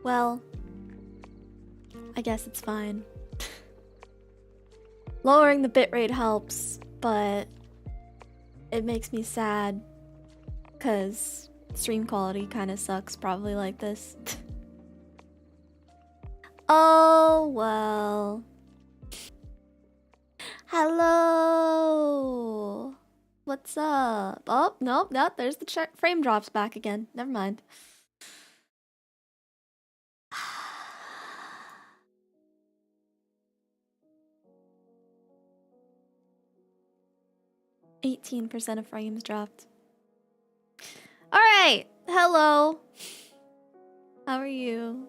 Well, I guess it's fine. Lowering the bitrate helps, but it makes me sad because stream quality kind of sucks probably like this. Oh, well. Hello. What's up? Oh, nope, there's the frame drops back again. Never mind. 18% of frames dropped. Alright, hello. How are you?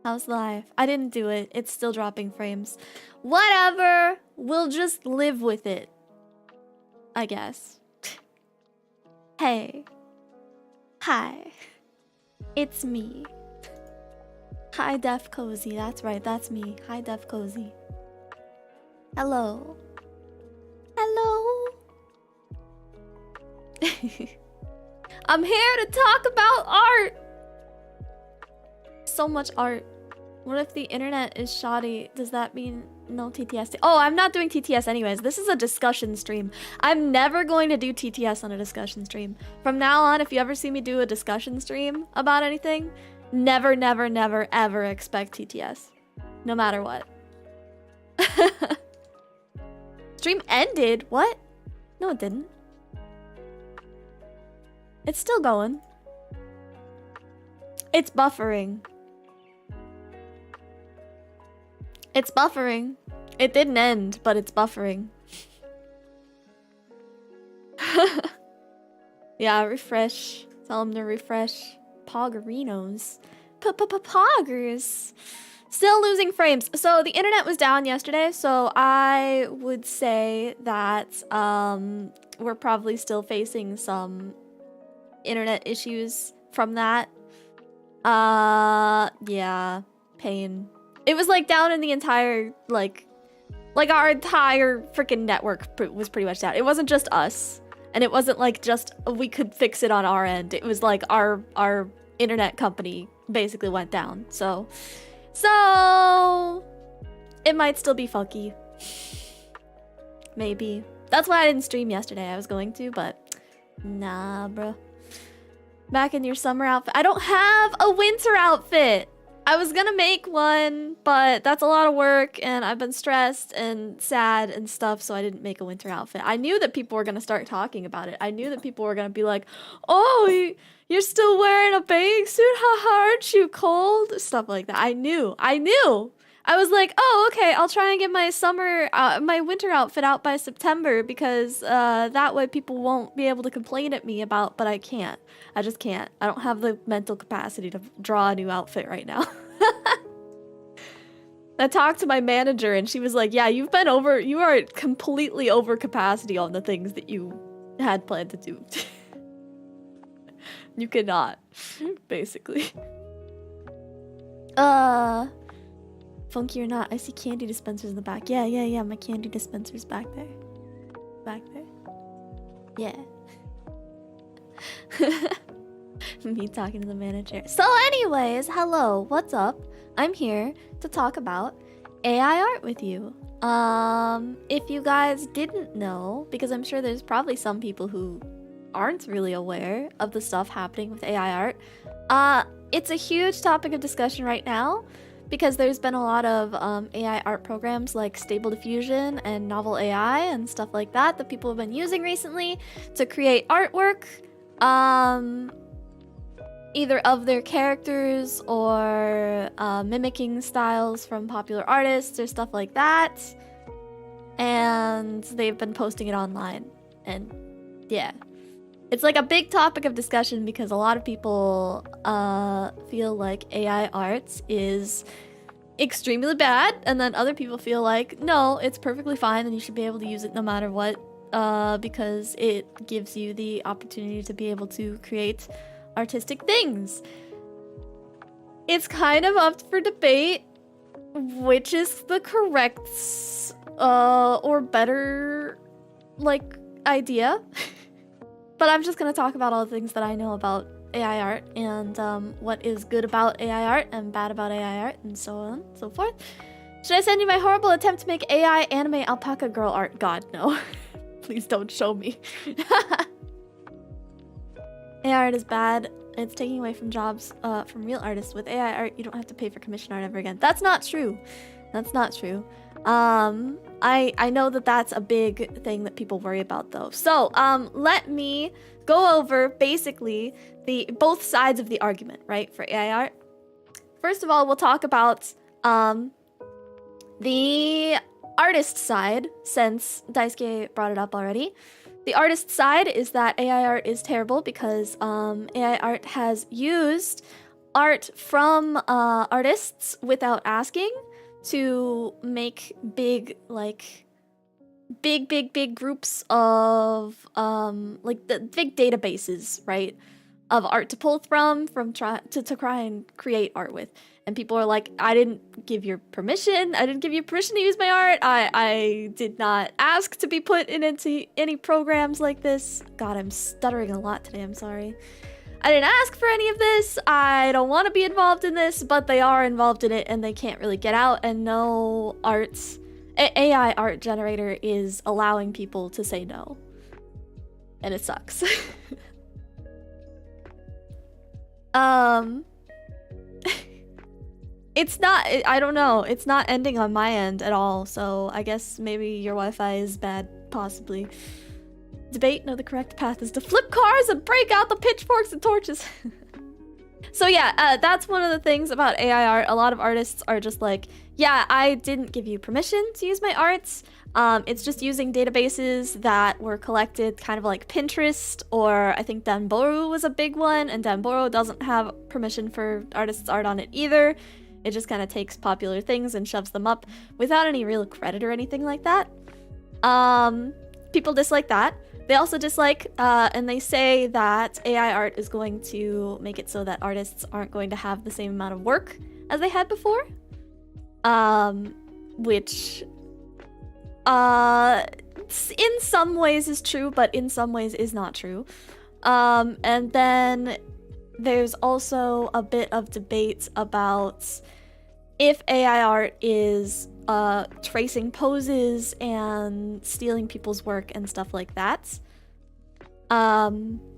How's life? I didn't do it. It's still dropping frames. Whatever. We'll just live with it. I guess. Hey. Hi. It's me. Hi Def Kozii. That's right, that's me. Hi Def Kozii. Hello. Hello. I'm here to talk about art. So much art. What if the internet is shoddy? Does that mean no TTS? Oh, I'm not doing TTS anyways. This is a discussion stream. I'm never going to do TTS on a discussion stream. From now on, if you ever see me do a discussion stream about anything, never, never, never, ever expect TTS. No matter what. Stream ended? What? No, it didn't. It's still going. It's buffering. It's buffering. It didn't end, but it's buffering. Yeah, refresh. Tell them to refresh. Poggerinos. Poggers. Still losing frames. So the internet was down yesterday, so I would say that we're probably still facing some internet issues from that. Yeah, pain. It was like down in the entire, like our entire freaking network was pretty much down. It wasn't just us. And it wasn't like just we could fix it on our end. It was like our internet company basically went down. So it might still be funky. Maybe. That's why I didn't stream yesterday. I was going to, but nah, bro. Back in your summer outfit. I don't have a winter outfit. I was gonna make one, but that's a lot of work and I've been stressed and sad and stuff, so I didn't make a winter outfit. I knew that people were gonna start talking about it. I knew that people were gonna be like, oh, you're still wearing a bathing suit? Haha, aren't you cold? Stuff like that. I knew. I was like, oh, okay, I'll try and get my my winter outfit out by September because that way people won't be able to complain at me about, but I can't. I just can't. I don't have the mental capacity to draw a new outfit right now. I talked to my manager and she was like, yeah, you are completely over capacity on the things that you had planned to do. You cannot, basically. Funky or not, I see candy dispensers in the back. Yeah, my candy dispenser's back there. Back there. Yeah. Me talking to the manager. So anyways, hello, what's up? I'm here to talk about AI art with you. If you guys didn't know, because I'm sure there's probably some people who aren't really aware of the stuff happening with AI art, it's a huge topic of discussion right now because there's been a lot of AI art programs like Stable Diffusion and Novel AI and stuff like that that people have been using recently to create artwork, either of their characters or mimicking styles from popular artists or stuff like that. And they've been posting it online. And yeah. It's like a big topic of discussion because a lot of people feel like AI art is extremely bad, and then other people feel like, no, it's perfectly fine and you should be able to use it no matter what, because it gives you the opportunity to be able to create artistic things. It's kind of up for debate which is the correct or better like idea. But I'm just gonna talk about all the things that I know about AI art and what is good about AI art and bad about AI art and so on and so forth. Should I send you my horrible attempt to make AI anime alpaca girl art? God, no. Please don't show me. AI art is bad. It's taking away from jobs from real artists. With AI art, you don't have to pay for commission art ever again. That's not true. That's not true. I know that that's a big thing that people worry about though. So, let me go over basically both sides of the argument, right, for AI art. First of all, we'll talk about the artist side, since Daisuke brought it up already. The artist side is that AI art is terrible because AI art has used art from artists without asking to make big groups of like the big databases, right, of art to pull from to try and create art with. And people are like, I didn't give you permission. I didn't give you permission to use my art. I did not ask to be put into any programs like this. God, I'm stuttering a lot today. I'm sorry. I didn't ask for any of this. I don't want to be involved in this, but they are involved in it and they can't really get out. And no AI art generator is allowing people to say no. And it sucks. It's not, I don't know, it's not ending on my end at all, so I guess maybe your Wi-Fi is bad, possibly. Debate, no, the correct path is to flip cars and break out the pitchforks and torches. So yeah, that's one of the things about AI art. A lot of artists are just like, yeah, I didn't give you permission to use my arts. It's just using databases that were collected kind of like Pinterest, or I think Danboru was a big one, and Danboru doesn't have permission for artists' art on it either. It just kind of takes popular things and shoves them up without any real credit or anything like that. People dislike that. They also dislike, and they say that AI art is going to make it so that artists aren't going to have the same amount of work as they had before. Which, in some ways is true, but in some ways is not true. And then there's also a bit of debate about if AI art is tracing poses and stealing people's work and stuff like that.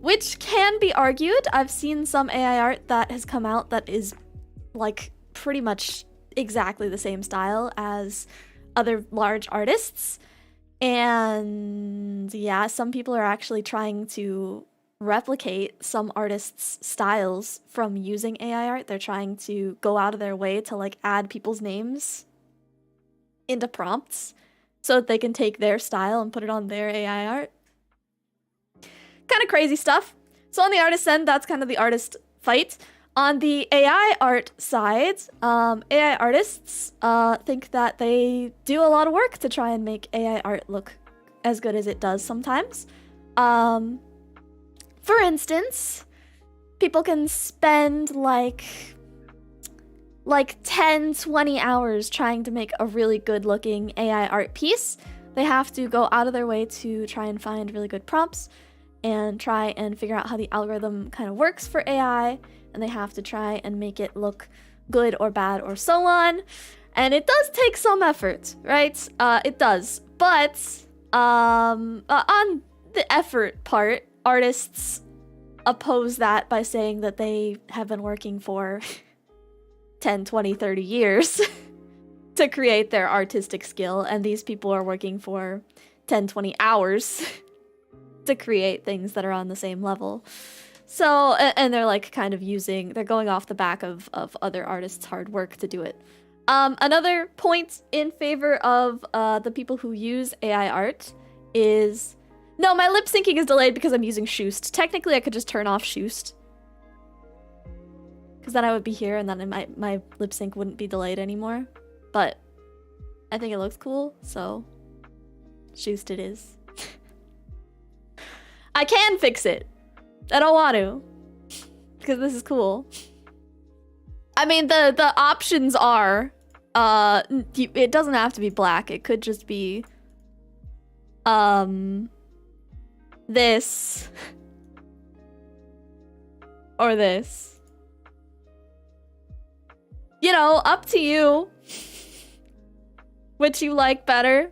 Which can be argued. I've seen some AI art that has come out that is like pretty much exactly the same style as other large artists. And yeah, some people are actually trying to replicate some artists' styles from using AI art. They're trying to go out of their way to like add people's names into prompts so that they can take their style and put it on their AI art. Kind of crazy stuff. So on the artist end, that's kind of the artist fight. On the AI art side, AI artists think that they do a lot of work to try and make AI art look as good as it does sometimes. For instance, people can spend like 10, 20 hours trying to make a really good looking AI art piece. They have to go out of their way to try and find really good prompts and try and figure out how the algorithm kind of works for AI, and they have to try and make it look good or bad or so on. And it does take some effort, right? It does. But on the effort part, artists oppose that by saying that they have been working for 10, 20, 30 years to create their artistic skill, and these people are working for 10, 20 hours to create things that are on the same level. So, and they're like kind of they're going off the back of other artists' hard work to do it. Another point in favor of the people who use AI art is, no, my lip syncing is delayed because I'm using Shoost. Technically, I could just turn off Shoost, because then I would be here and then my lip sync wouldn't be delayed anymore. But I think it looks cool, so Shoost it is. I can fix it. I don't want to, because this is cool. I mean, the options are, it doesn't have to be black. It could just be, this. or this. You know, up to you. Which you like better.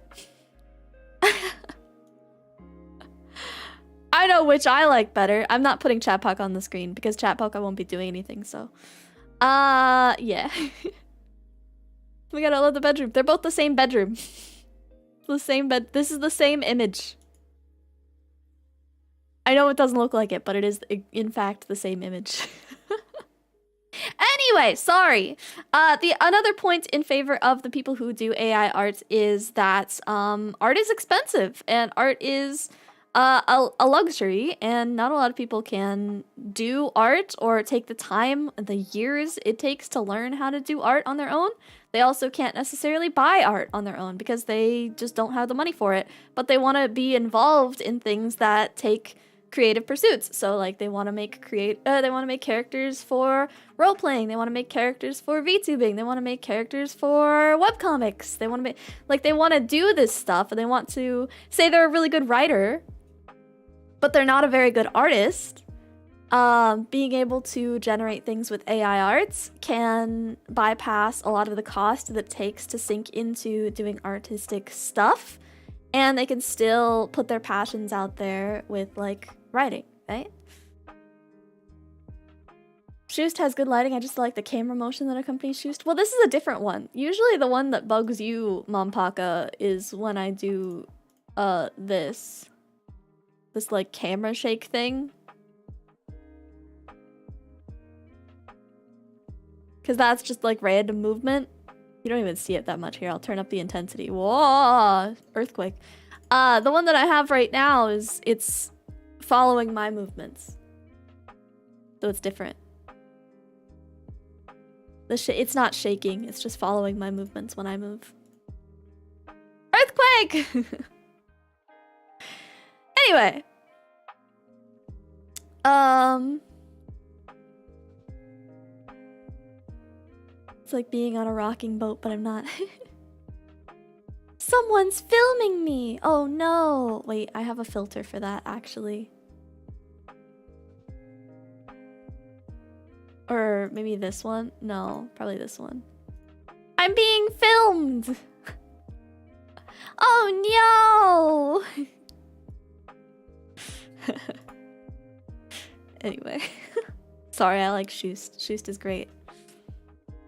I know which I like better. I'm not putting chat puck on the screen because chat puck I won't be doing anything, so. Yeah. We gotta love the bedroom. They're both the same bedroom. The same bed. This is the same image. I know it doesn't look like it, but it is in fact the same image. Anyway, sorry. Another point in favor of the people who do AI art is that art is expensive and art is a luxury, and not a lot of people can do art or take the time, the years it takes to learn how to do art on their own. They also can't necessarily buy art on their own because they just don't have the money for it, but they want to be involved in things that take creative pursuits. So like they want to make characters for role playing, they want to make characters for VTubing, they want to make characters for webcomics. They want to make they want to do this stuff, and they want to say they're a really good writer, but they're not a very good artist. Being able to generate things with AI arts can bypass a lot of the cost that it takes to sink into doing artistic stuff, and they can still put their passions out there with like writing, right? Shoost has good lighting. I just like the camera motion that accompanies Shoost. Well, this is a different one. Usually the one that bugs you, Mompaka, is when I do this like camera shake thing. Because that's just like random movement. You don't even see it that much here. I'll turn up the intensity. Whoa! Earthquake. The one that I have right now it's following my movements. So it's different. It's not shaking. It's just following my movements when I move. Earthquake! Anyway. It's like being on a rocking boat, but I'm not. Someone's filming me! Oh no! Wait, I have a filter for that, actually. Or maybe this one? No, probably this one. I'm being filmed! Oh no! Anyway. Sorry, I like Shoost. Shoost is great.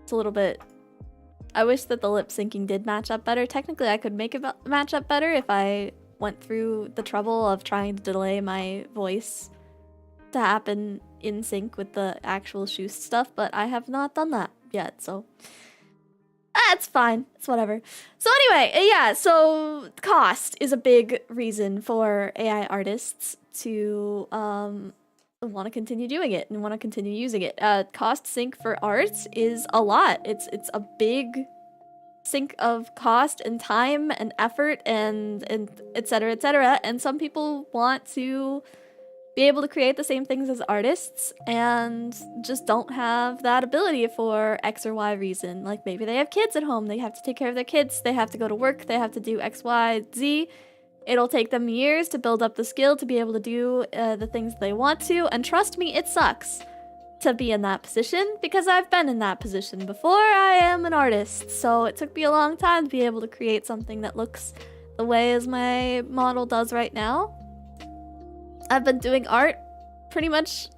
It's a little bit... I wish that the lip syncing did match up better. Technically, I could make it match up better if I went through the trouble of trying to delay my voice to happen in sync with the actual Shoost stuff, but I have not done that yet, so... That's fine. It's whatever. So anyway, yeah, so cost is a big reason for AI artists to want to continue doing it and want to continue using it. Cost sink for art is a lot. It's a big sink of cost and time and effort and etc, etc. And some people want to be able to create the same things as artists and just don't have that ability for X or Y reason. Like maybe they have kids at home, they have to take care of their kids, they have to go to work, they have to do X, Y, Z. It'll take them years to build up the skill to be able to do the things they want to, and trust me, it sucks to be in that position because I've been in that position before. I am an artist, so it took me a long time to be able to create something that looks the way as my model does right now. I've been doing art pretty much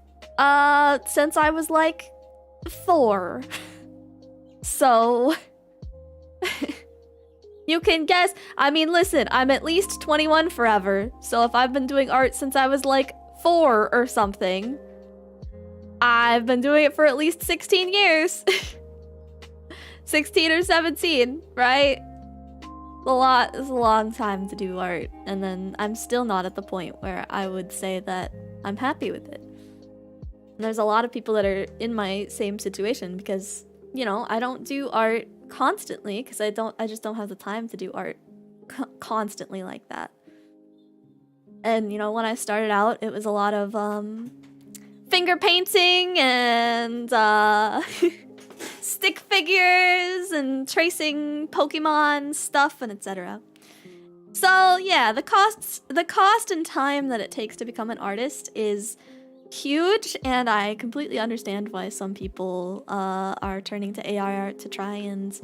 since I was like 4. So you can guess. I mean, listen, I'm at least 21 forever. So if I've been doing art since I was like 4 or something, I've been doing it for at least 16 years. 16 or 17, right? It's a long time to do art, and then I'm still not at the point where I would say that I'm happy with it. And there's a lot of people that are in my same situation because, you know, I don't do art constantly because I just don't have the time to do art constantly like that. And, you know, when I started out, it was a lot of finger painting and stick figures and tracing Pokemon stuff and etc. So yeah, the cost and time that it takes to become an artist is huge, and I completely understand why some people are turning to AI art to try and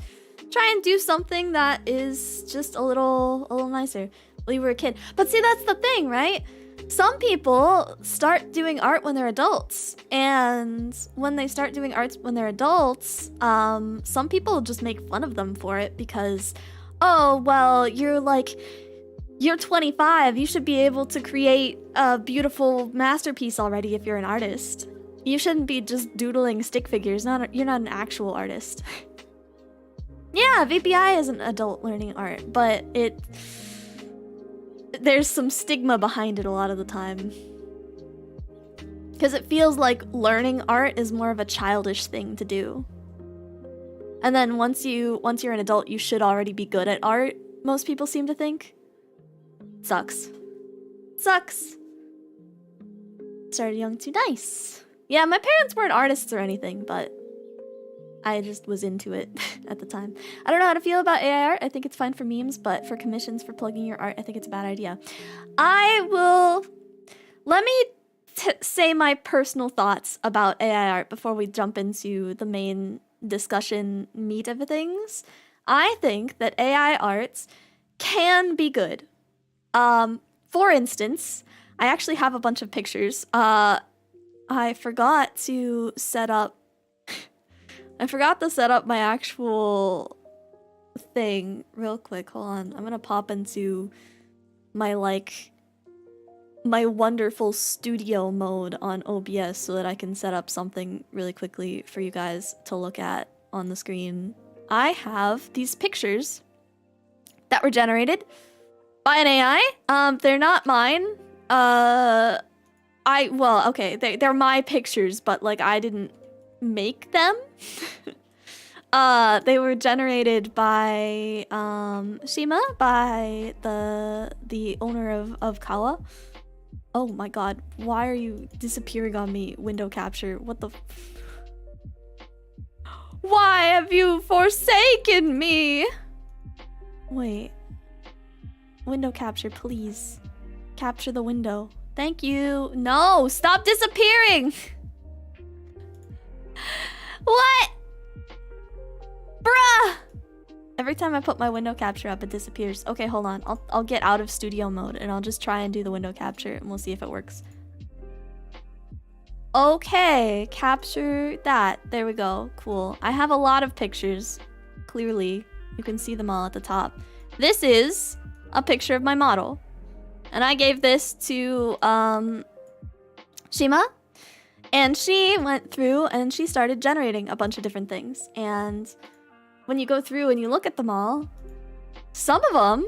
do something that is just a little nicer when you were a kid. But see, that's the thing, right? Some people start doing art when they're adults, and when they start doing art when they're adults, some people just make fun of them for it because, oh, well, you're 25, you should be able to create a beautiful masterpiece already if you're an artist. You shouldn't be just doodling stick figures, you're not an actual artist. Yeah, VPI is an adult learning art, but there's some stigma behind it a lot of the time. Because it feels like learning art is more of a childish thing to do. And then once you're an adult, you should already be good at art, most people seem to think. Sucks. Sucks. Started young too nice. Yeah, my parents weren't artists or anything, but I just was into it at the time. I don't know how to feel about AI art. I think it's fine for memes, but for commissions for plugging your art, I think it's a bad idea. Let me say my personal thoughts about AI art before we jump into the main discussion meat of things. I think that AI arts can be good. For instance, I actually have a bunch of pictures. I forgot to set up my actual thing real quick. Hold on. I'm gonna pop into my wonderful studio mode on OBS so that I can set up something really quickly for you guys to look at on the screen. I have these pictures that were generated by an AI. They're not mine. They're my pictures, but like I didn't make them. They were generated by Shima, by the owner of Kawa. Oh my god, why are you disappearing on me, window capture? What the why have you forsaken me? Wait. Window capture, please. Capture the window. Thank you. No, stop disappearing! What? Bruh! Every time I put my window capture up, it disappears. Okay, hold on. I'll get out of studio mode and I'll just try and do the window capture and we'll see if it works. Okay, capture that. There we go. Cool. I have a lot of pictures. Clearly, you can see them all at the top. This is a picture of my model. And I gave this to Shima. And she went through and she started generating a bunch of different things. And when you go through and you look at them all, some of them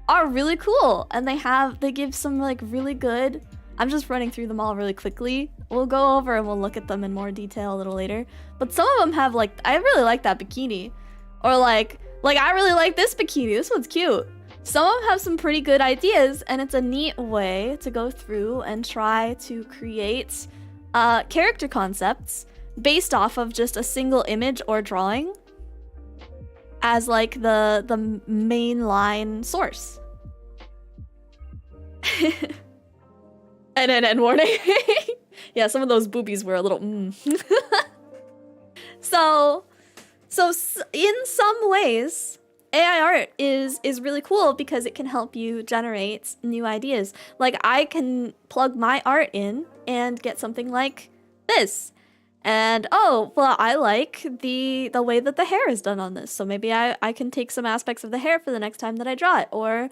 are really cool. And they give some like really good... I'm just running through them all really quickly. We'll go over and we'll look at them in more detail a little later. But some of them have like, I really like that bikini. Or like I really like this bikini. This one's cute. Some of them have some pretty good ideas, and it's a neat way to go through and try to create character concepts based off of just a single image or drawing as like the mainline source. NNN warning. Yeah, some of those boobies were a little So in some ways, AI art is really cool because it can help you generate new ideas. Like I can plug my art in and get something like this. And oh, well, I like the way that the hair is done on this. So maybe I can take some aspects of the hair for the next time that I draw it. Or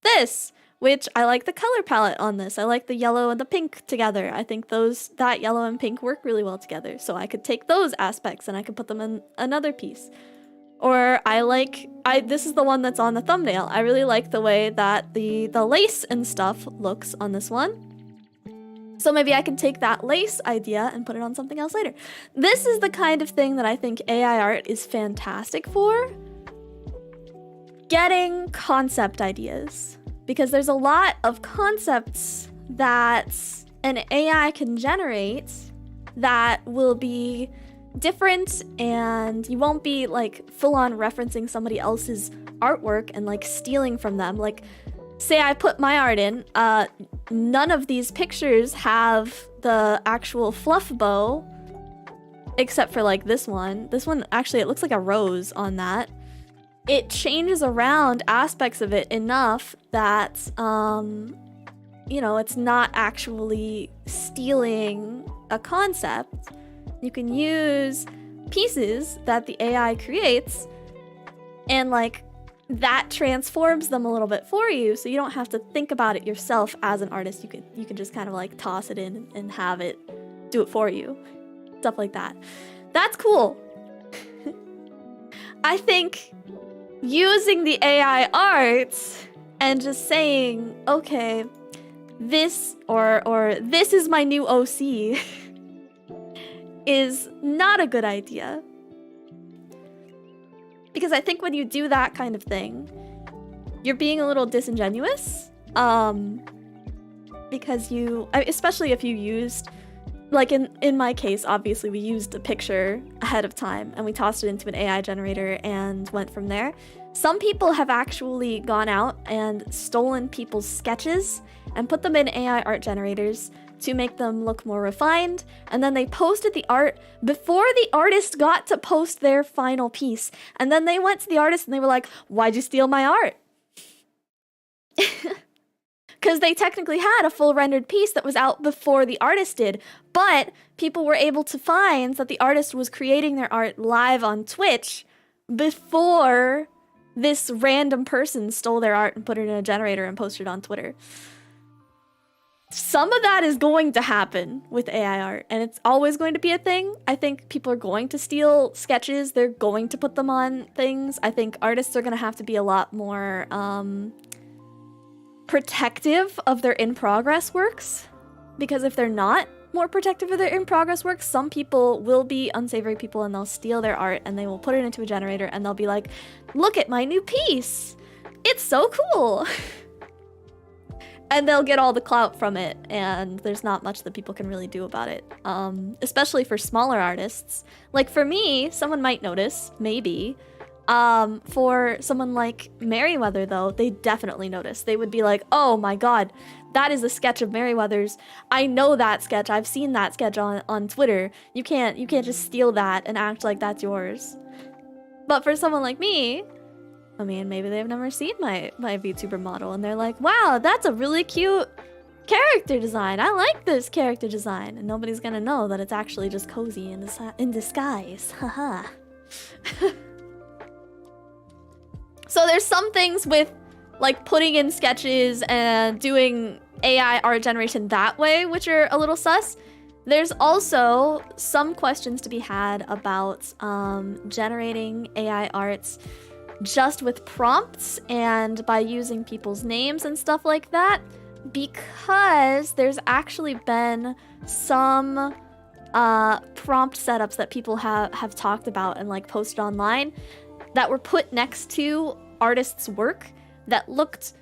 this, which I like the color palette on this. I like the yellow and the pink together. I think that yellow and pink work really well together. So I could take those aspects and I could put them in another piece. Or this is the one that's on the thumbnail. I really like the way that the lace and stuff looks on this one. So maybe I can take that lace idea and put it on something else later. This is the kind of thing that I think AI art is fantastic for. Getting concept ideas. Because there's a lot of concepts that an AI can generate that will be different, and you won't be like full-on referencing somebody else's artwork and like stealing from them. Like say I put my art in, none of these pictures have the actual fluff bow, except for like this one. This one, actually, it looks like a rose on that. It changes around aspects of it enough that, you know, it's not actually stealing a concept. You can use pieces that the AI creates and like that transforms them a little bit for you, so you don't have to think about it yourself as an artist. You can just kind of like toss it in and have it do it for you. Stuff like that. That's cool. I think using the AI art and just saying, okay, this or this is my new OC is not a good idea. Because I think when you do that kind of thing, you're being a little disingenuous. Because especially if you used, like in my case, obviously we used a picture ahead of time and we tossed it into an AI generator and went from there. Some people have actually gone out and stolen people's sketches and put them in AI art generators to make them look more refined, and then they posted the art before the artist got to post their final piece, and then they went to the artist and they were like, why'd you steal my art? Because they technically had a full rendered piece that was out before the artist did, but people were able to find that the artist was creating their art live on Twitch before this random person stole their art and put it in a generator and posted it on Twitter. Some of that is going to happen with AI art, and it's always going to be a thing. I think people are going to steal sketches. They're going to put them on things. I think artists are going to have to be a lot more protective of their in-progress works, because if they're not more protective of their in-progress works, some people will be unsavory people and they'll steal their art and they will put it into a generator and they'll be like, look at my new piece. It's so cool. And they'll get all the clout from it, and there's not much that people can really do about it. Especially for smaller artists. Like for me, someone might notice, maybe. For someone like Merryweather, though, they definitely notice. They would be like, oh my god, that is a sketch of Merryweather's. I know that sketch. I've seen that sketch on Twitter. You can't just steal that and act like that's yours. But for someone like me, I mean, maybe they've never seen my VTuber model and they're like, wow, that's a really cute character design. I like this character design. And nobody's gonna know that it's actually just Kozii in disguise. Haha. So there's some things with like putting in sketches and doing AI art generation that way, which are a little sus. There's also some questions to be had about generating AI arts just with prompts and by using people's names and stuff like that, because there's actually been some prompt setups that people have talked about and like posted online that were put next to artists' work that looked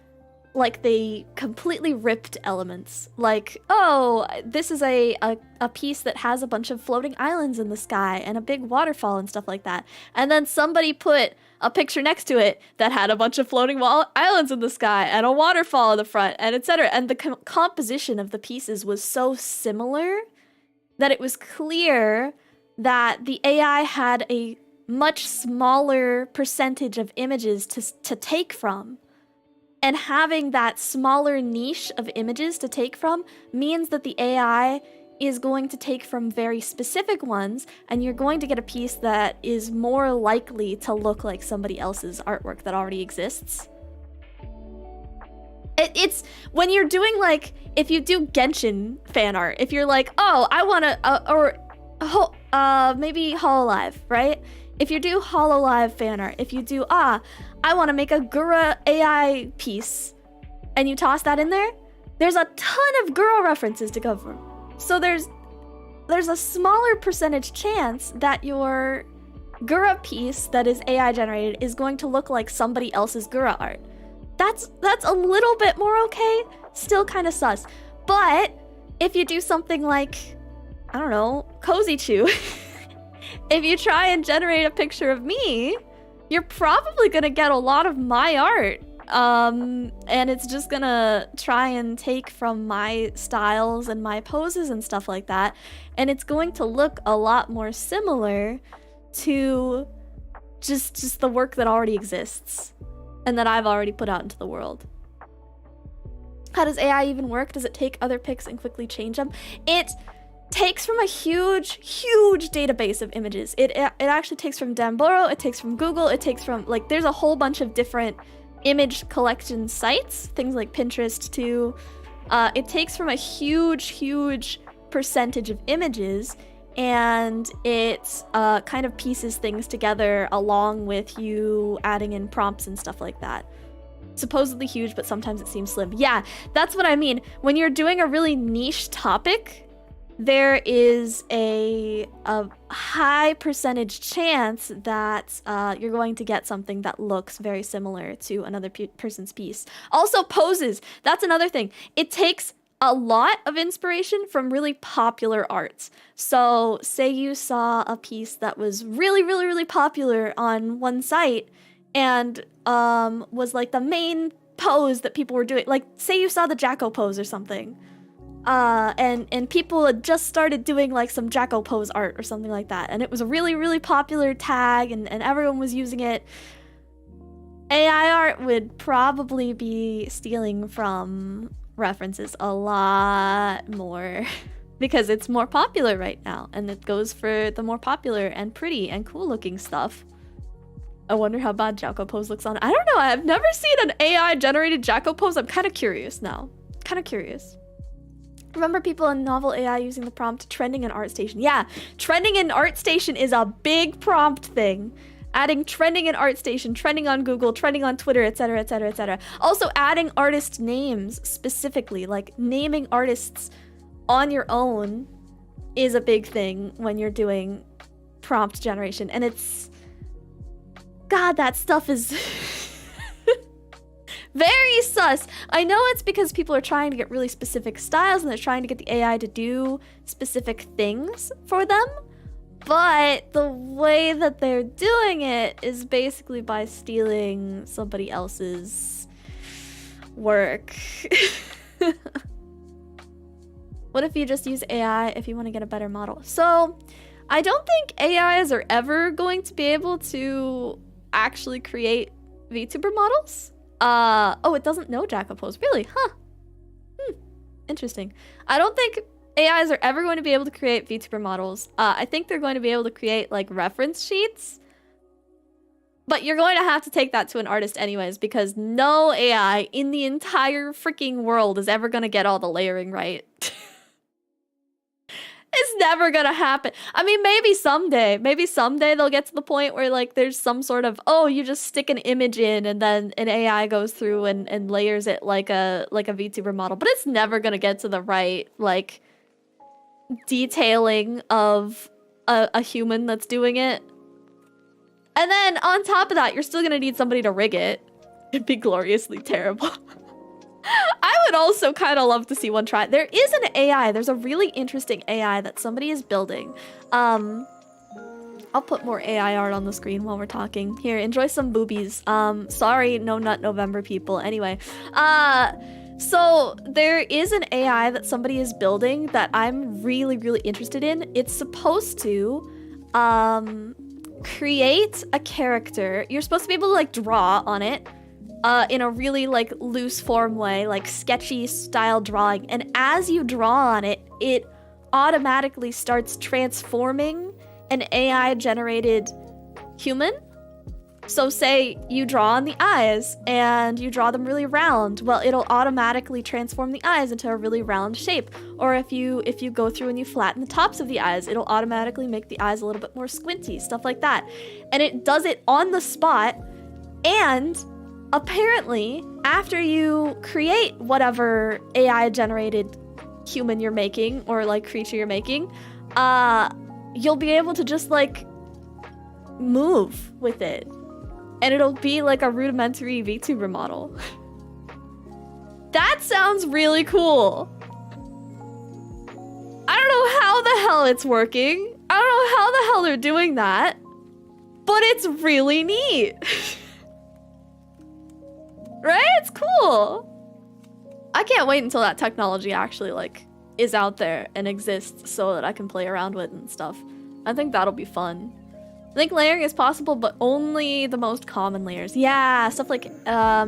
like they completely ripped elements. Like, oh, this is a piece that has a bunch of floating islands in the sky and a big waterfall and stuff like that. And then somebody put a picture next to it that had a bunch of floating islands in the sky and a waterfall in the front, and etc. And the composition of the pieces was so similar that it was clear that the AI had a much smaller percentage of images to take from. And having that smaller niche of images to take from means that the AI is going to take from very specific ones, and you're going to get a piece that is more likely to look like somebody else's artwork that already exists. It's when you're doing, like, if you do Genshin fan art, if you're like, oh, I want to, maybe Hololive, right? If you do Hololive fan art, if you do, I want to make a Gura AI piece, and you toss that in there, there's a ton of Gura references to go from. So there's a smaller percentage chance that your Gura piece that is AI generated is going to look like somebody else's Gura art. That's a little bit more okay, still kind of sus. But if you do something like, I don't know, kozii-chu, if you try and generate a picture of me, you're probably gonna get a lot of my art And it's just gonna try and take from my styles and my poses and stuff like that, and it's going to look a lot more similar to just the work that already exists and that I've already put out into the world. How does AI even work? Does it take other pics and quickly change them? It takes from a huge database of images. It actually takes from Damboro, it takes from Google, it takes from, like, there's a whole bunch of different image collection sites, things like Pinterest too. It takes from a huge percentage of images, and it kind of pieces things together along with you adding in prompts and stuff like that. Supposedly huge, but sometimes it seems slim. Yeah, that's what I mean. When you're doing a really niche topic, there is a high percentage chance that you're going to get something that looks very similar to another person's piece. Also, poses. That's another thing. It takes a lot of inspiration from really popular arts. So say you saw a piece that was really popular on one site and was like the main pose that people were doing. Like, say you saw the Jacko pose or something. And people had just started doing like some Jacko pose art or something like that, and it was a really popular tag, and everyone was using it. AI art would probably be stealing from references a lot more because it's more popular right now, and it goes for the more popular and pretty and cool looking stuff. I wonder how bad Jacko pose looks on. I don't know, I've never seen an AI generated Jacko pose. I'm kind of curious now. Kind of curious. Remember people in novel AI using the prompt trending in ArtStation? Yeah, trending in ArtStation is a big prompt thing. Adding trending in ArtStation, trending on Google, trending on Twitter, etc, etc, etc. Also adding artist names specifically, like naming artists on your own is a big thing when you're doing prompt generation. And it's... God, that stuff is... very sus. I know it's because people are trying to get really specific styles and they're trying to get the AI to do specific things for them, but the way that they're doing it is basically by stealing somebody else's work. What if you just use AI if you want to get a better model? So I don't think AIs are ever going to be able to actually create VTuber models. Oh, it doesn't know Jacko pose. Really? Huh. Interesting. I don't think AIs are ever going to be able to create VTuber models. I think they're going to be able to create, like, reference sheets. But you're going to have to take that to an artist anyways, because no AI in the entire freaking world is ever going to get all the layering right. It's never gonna happen. I mean, maybe someday they'll get to the point where, like, there's some sort of, oh, you just stick an image in and then an AI goes through and layers it like a VTuber model. But it's never gonna get to the right, like, detailing of a human that's doing it. And then on top of that, you're still gonna need somebody to rig it. It'd be gloriously terrible. I would also kind of love to see one try. There is an AI. There's a really interesting AI that somebody is building. I'll put more AI art on the screen while we're talking. Here, enjoy some boobies. Sorry, No Nut November people. Anyway, so there is an AI that somebody is building that I'm really interested in. It's supposed to create a character. You're supposed to be able to, like, draw on it. In a really, like, loose form way, like sketchy style drawing. And as you draw on it, it automatically starts transforming an AI generated human. So say you draw on the eyes and you draw them really round. Well, it'll automatically transform the eyes into a really round shape. Or if you go through and you flatten the tops of the eyes, it'll automatically make the eyes a little bit more squinty, stuff like that. And it does it on the spot. And apparently, after you create whatever AI-generated human you're making, or, like, creature you're making, you'll be able to just, like, move with it. And it'll be like a rudimentary VTuber model. That sounds really cool. I don't know how the hell it's working. I don't know how the hell they're doing that. But it's really neat. Right? cool. I can't wait until that technology actually like is out there and exists so that I can play around with and stuff. I think that'll be fun. I think layering is possible, but only the most common layers. Yeah, stuff like, I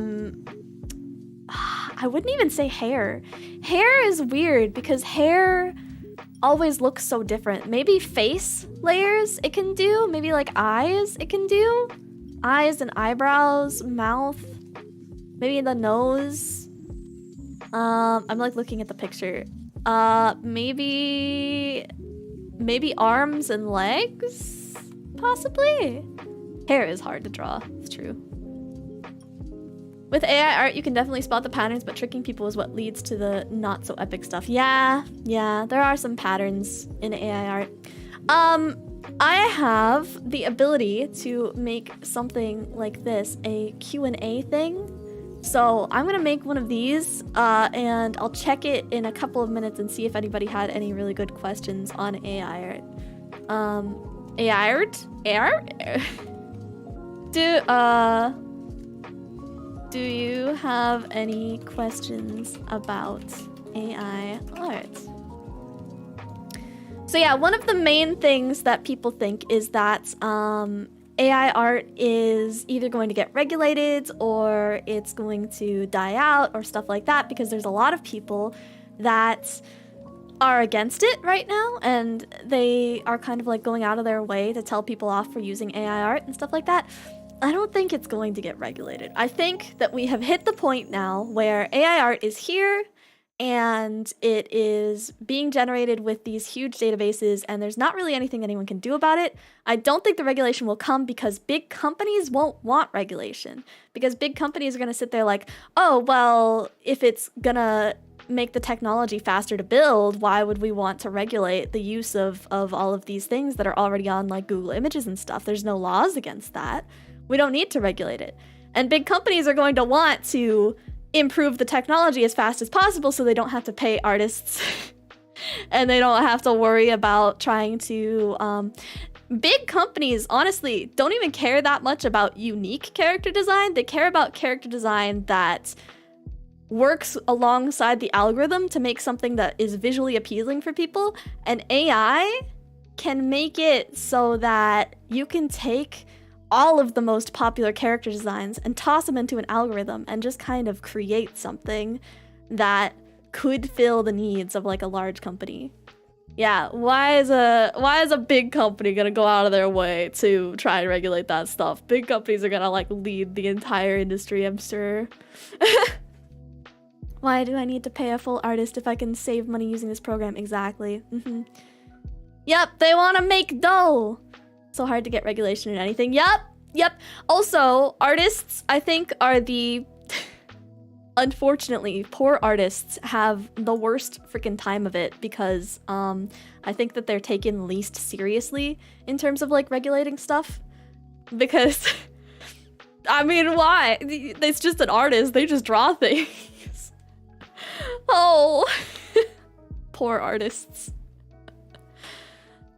wouldn't even say hair. Hair is weird because hair always looks so different. Maybe face layers it can do. Maybe like eyes it can do. Eyes and eyebrows, mouth, maybe the nose. I'm like looking at the picture. Maybe arms and legs, possibly. Hair is hard to draw, it's true. With AI art, you can definitely spot the patterns, but tricking people is what leads to the not so epic stuff. Yeah, there are some patterns in AI art. I have the ability to make something like this, a Q&A thing. So I'm gonna make one of these and I'll check it in a couple of minutes and see if anybody had any really good questions on AI art. AI art? Do you have any questions about AI art? So yeah, one of the main things that people think is that AI art is either going to get regulated or it's going to die out or stuff like that, because there's a lot of people that are against it right now and they are kind of like going out of their way to tell people off for using AI art and stuff like that. I don't think it's going to get regulated. I think that we have hit the point now where AI art is here and it is being generated with these huge databases and there's not really anything anyone can do about it. I don't think the regulation will come because big companies won't want regulation, because big companies are going to sit there like, oh, well, if it's going to make the technology faster to build, why would we want to regulate the use of all of these things that are already on like Google Images and stuff? There's no laws against that. We don't need to regulate it. And big companies are going to want to improve the technology as fast as possible so they don't have to pay artists and they don't have to worry about trying to big companies honestly don't even care that much about unique character design. They care about character design that works alongside the algorithm to make something that is visually appealing for people, and AI can make it so that you can take all of the most popular character designs and toss them into an algorithm and just kind of create something that could fill the needs of like a large company. Yeah, why is a big company gonna go out of their way to try and regulate that stuff? Big companies are gonna like lead the entire industry, I'm sure. Why do I need to pay a full artist if I can save money using this program? Exactly. Yep, they want to make dough. So hard to get regulation in anything. Yep. Also, artists, I think, are the... Unfortunately, poor artists have the worst freaking time of it because I think that they're taken least seriously in terms of like regulating stuff. Because, I mean, why? It's just an artist. They just draw things. Oh, poor artists.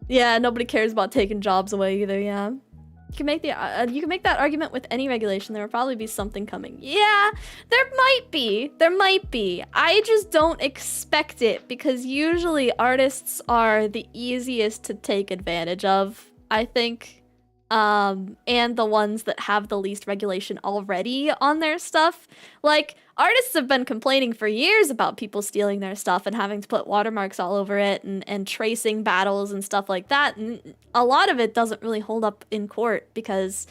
Yeah, nobody cares about taking jobs away either. Yeah, you can make that argument with any regulation. There will probably be something coming. Yeah, there might be. I just don't expect it because usually artists are the easiest to take advantage of, I think, and the ones that have the least regulation already on their stuff. Like, artists have been complaining for years about people stealing their stuff and having to put watermarks all over it and tracing battles and stuff like that. And a lot of it doesn't really hold up in court because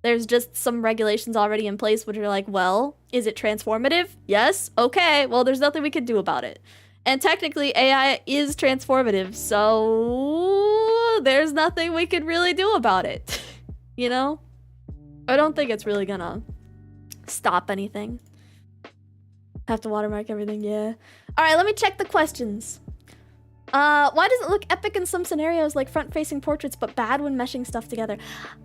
there's just some regulations already in place which are like, well, is it transformative? Yes. Okay. Well, there's nothing we can do about it. And technically AI is transformative, so there's nothing we could really do about it. You know? I don't think it's really gonna stop anything. Have to watermark everything, yeah. Alright, let me check the questions. Why does it look epic in some scenarios like front-facing portraits but bad when meshing stuff together?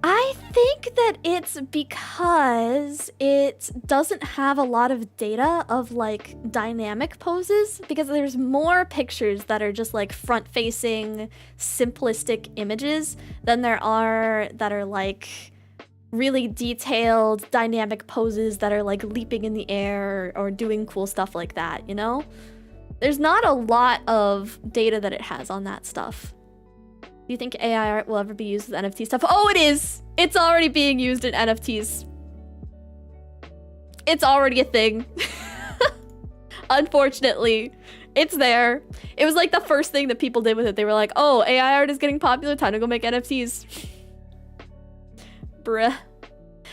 I think that it's because it doesn't have a lot of data of like dynamic poses, because there's more pictures that are just like front-facing simplistic images than there are that are like really detailed, dynamic poses that are like leaping in the air or doing cool stuff like that, you know? There's not a lot of data that it has on that stuff. Do you think AI art will ever be used with NFT stuff? Oh, it is! It's already being used in NFTs. It's already a thing. Unfortunately, it's there. It was like the first thing that people did with it. They were like, oh, AI art is getting popular, time to go make NFTs. Bruh.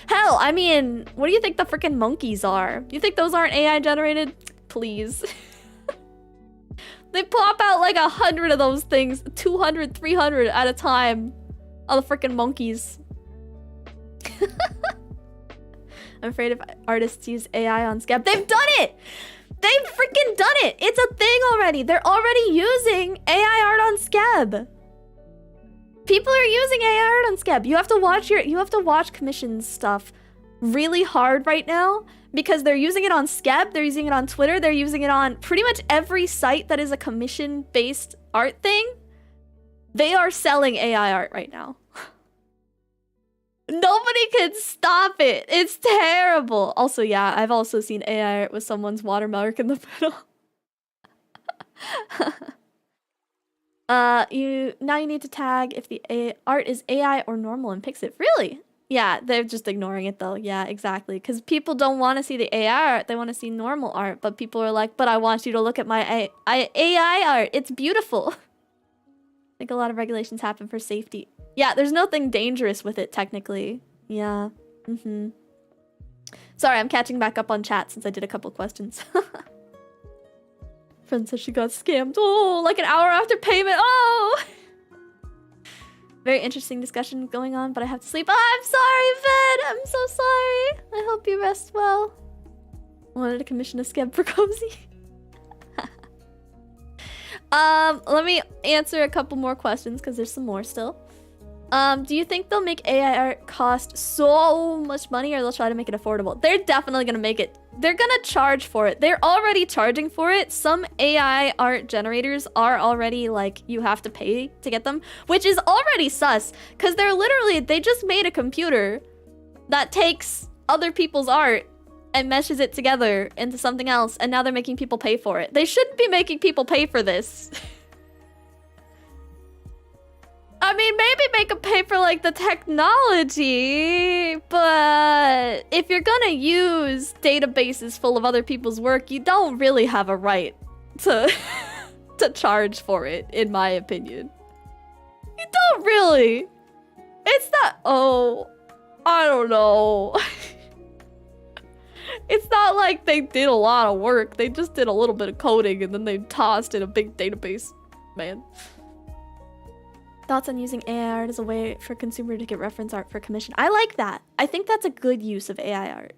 Hell, I mean, what do you think the freaking monkeys are? You think those aren't AI generated? Please. They pop out like 100 of those things, 200, 300 at a time. All the freaking monkeys. I'm afraid if artists use AI on Scab. They've done it! They've freaking done it! It's a thing already! They're already using AI art on Scab. People are using AI art on Scab. You have to watch commissions stuff really hard right now because they're using it on Scab, they're using it on Twitter, they're using it on pretty much every site that is a commission-based art thing. They are selling AI art right now. Nobody can stop it. It's terrible. Also, yeah, I've also seen AI art with someone's watermark in the middle. Now you need to tag if the art is AI or normal and Pixit. Really? Yeah, they're just ignoring it though. Yeah, exactly. Because people don't want to see the AI art. They want to see normal art. But people are like, but I want you to look at my AI art. It's beautiful. I think a lot of regulations happen for safety. Yeah, there's nothing dangerous with it, technically. Yeah. Sorry, I'm catching back up on chat since I did a couple questions. Friend says she got scammed. Oh, like an hour after payment. Oh! Very interesting discussion going on, but I have to sleep. Oh, I'm sorry, Fed! I'm so sorry. I hope you rest well. Wanted to commission a scam for Kozii. Let me answer a couple more questions because there's some more still. Do you think they'll make AI art cost so much money or they'll try to make it affordable? They're definitely gonna make it. They're gonna charge for it. They're already charging for it. Some AI art generators are already like, you have to pay to get them, which is already sus because they just made a computer that takes other people's art and meshes it together into something else, and now they're making people pay for it. They shouldn't be making people pay for this. I mean, maybe make them pay for, like, the technology, but if you're gonna use databases full of other people's work, you don't really have a right to, to charge for it, in my opinion. You don't really. It's not, oh, I don't know. It's not like they did a lot of work. They just did a little bit of coding and then they tossed in a big database. Man. Thoughts on using AI art as a way for a consumer to get reference art for commission. I like that. I think that's a good use of AI art.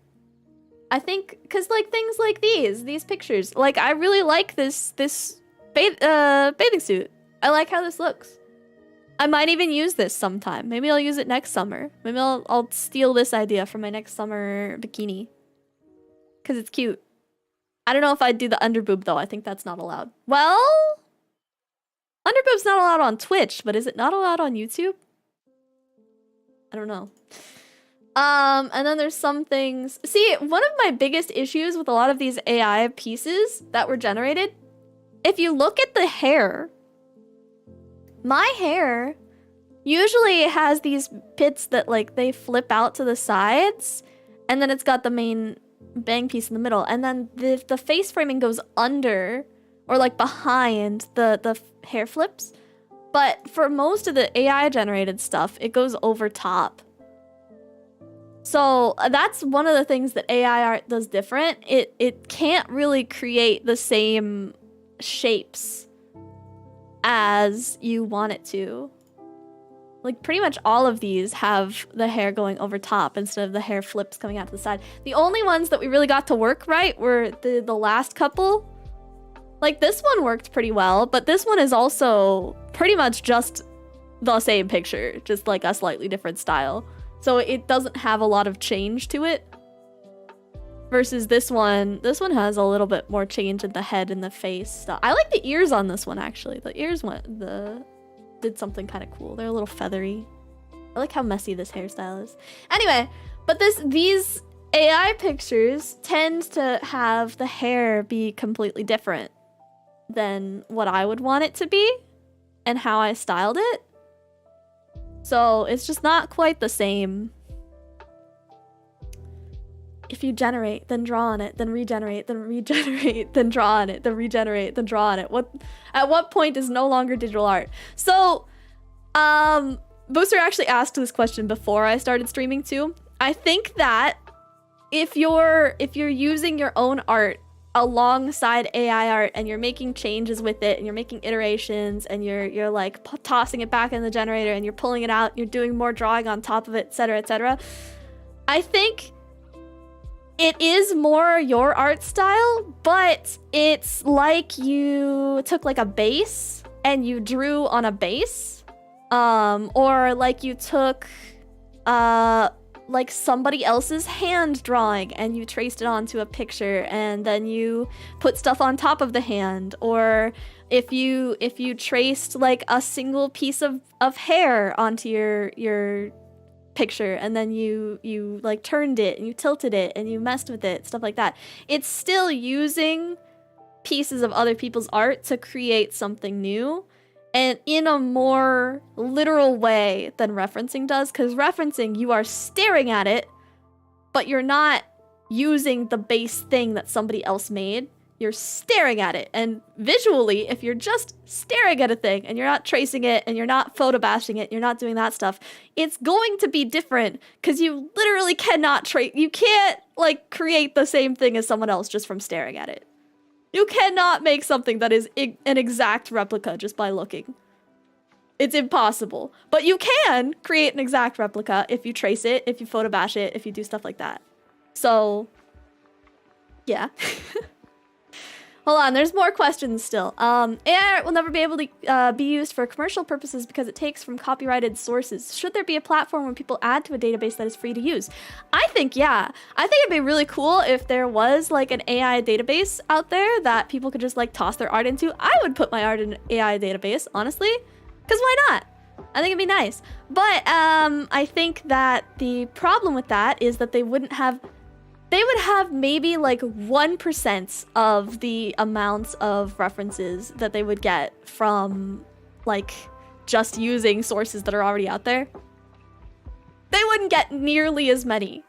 I think, cause like things like these pictures, like I really like this bathing suit. I like how this looks. I might even use this sometime. Maybe I'll use it next summer. Maybe I'll steal this idea for my next summer bikini. Cause it's cute. I don't know if I'd do the underboob though. I think that's not allowed. Well, underboob's not allowed on Twitch, but is it not allowed on YouTube? I don't know. And then there's some things. See, one of my biggest issues with a lot of these AI pieces that were generated, if you look at the hair, my hair usually has these bits that like they flip out to the sides, and then it's got the main bang piece in the middle, and then the face framing goes under or like behind the hair flips. But for most of the AI generated stuff, it goes over top. So that's one of the things that AI art does different. It can't really create the same shapes as you want it to. Like pretty much all of these have the hair going over top instead of the hair flips coming out to the side. The only ones that we really got to work right were the last couple. Like this one worked pretty well, but this one is also pretty much just the same picture, just like a slightly different style. So it doesn't have a lot of change to it. Versus this one has a little bit more change in the head and the face stuff. I like the ears on this one actually. The ears did something kind of cool. They're a little feathery. I like how messy this hairstyle is. Anyway, but these AI pictures tend to have the hair be completely different than what I would want it to be and how I styled it. So it's just not quite the same. If you generate, then draw on it, then regenerate, then regenerate, then draw on it, then regenerate, then draw on it. At what point is no longer digital art? So, Booster actually asked this question before I started streaming too. I think that if you're using your own art alongside AI art and you're making changes with it and you're making iterations and you're like tossing it back in the generator and you're pulling it out, you're doing more drawing on top of it, etc., etc. I think it is more your art style, but it's like you took like a base and you drew on a base, or like you took like somebody else's hand drawing and you traced it onto a picture and then you put stuff on top of the hand, or if you traced like a single piece of hair onto your picture and then you like turned it and you tilted it and you messed with it, stuff like that. It's still using pieces of other people's art to create something new, and in a more literal way than referencing does, because referencing, you are staring at it, but you're not using the base thing that somebody else made. You're staring at it, and visually, if you're just staring at a thing and you're not tracing it and you're not photo bashing it, you're not doing that stuff, it's going to be different because you literally cannot trace. You can't like create the same thing as someone else just from staring at it. You cannot make something that is an exact replica just by looking. It's impossible. But you can create an exact replica if you trace it, if you photo bash it, if you do stuff like that. So, yeah. Hold on, there's more questions still. AI art will never be able to be used for commercial purposes because it takes from copyrighted sources. Should there be a platform where people add to a database that is free to use? I think, yeah. I think it'd be really cool if there was like an AI database out there that people could just like toss their art into. I would put my art in an AI database, honestly, because why not? I think it'd be nice. But I think that the problem with that is that they would have maybe like 1% of the amounts of references that they would get from like just using sources that are already out there. They wouldn't get nearly as many.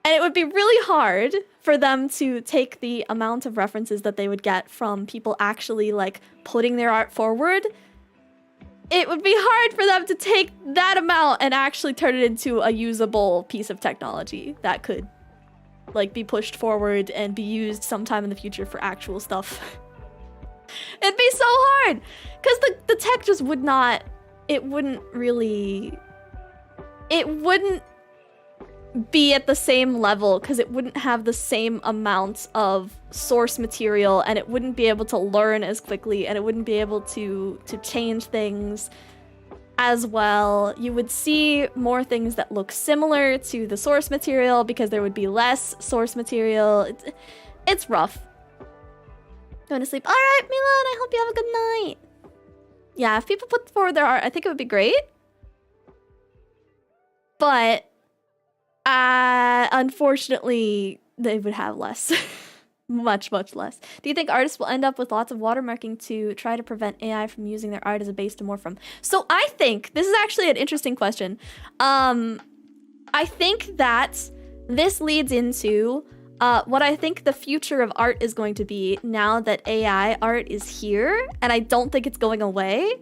And it would be really hard for them to take the amount of references that they would get from people actually like putting their art forward. It would be hard for them to take that amount and actually turn it into a usable piece of technology that could like be pushed forward and be used sometime in the future for actual stuff. It'd be so hard because the tech just would not, it wouldn't be at the same level because it wouldn't have the same amount of source material, and it wouldn't be able to learn as quickly, and it wouldn't be able to change things as well. You would see more things that look similar to the source material because there would be less source material. It's rough. Going to sleep. All right, Milan, I hope you have a good night. Yeah, if people put forward their art, I think it would be great. But unfortunately, they would have less. Much, much less. Do you think artists will end up with lots of watermarking to try to prevent AI from using their art as a base to morph from? So I think, this is actually an interesting question. I think that this leads into what I think the future of art is going to be now that AI art is here, and I don't think it's going away.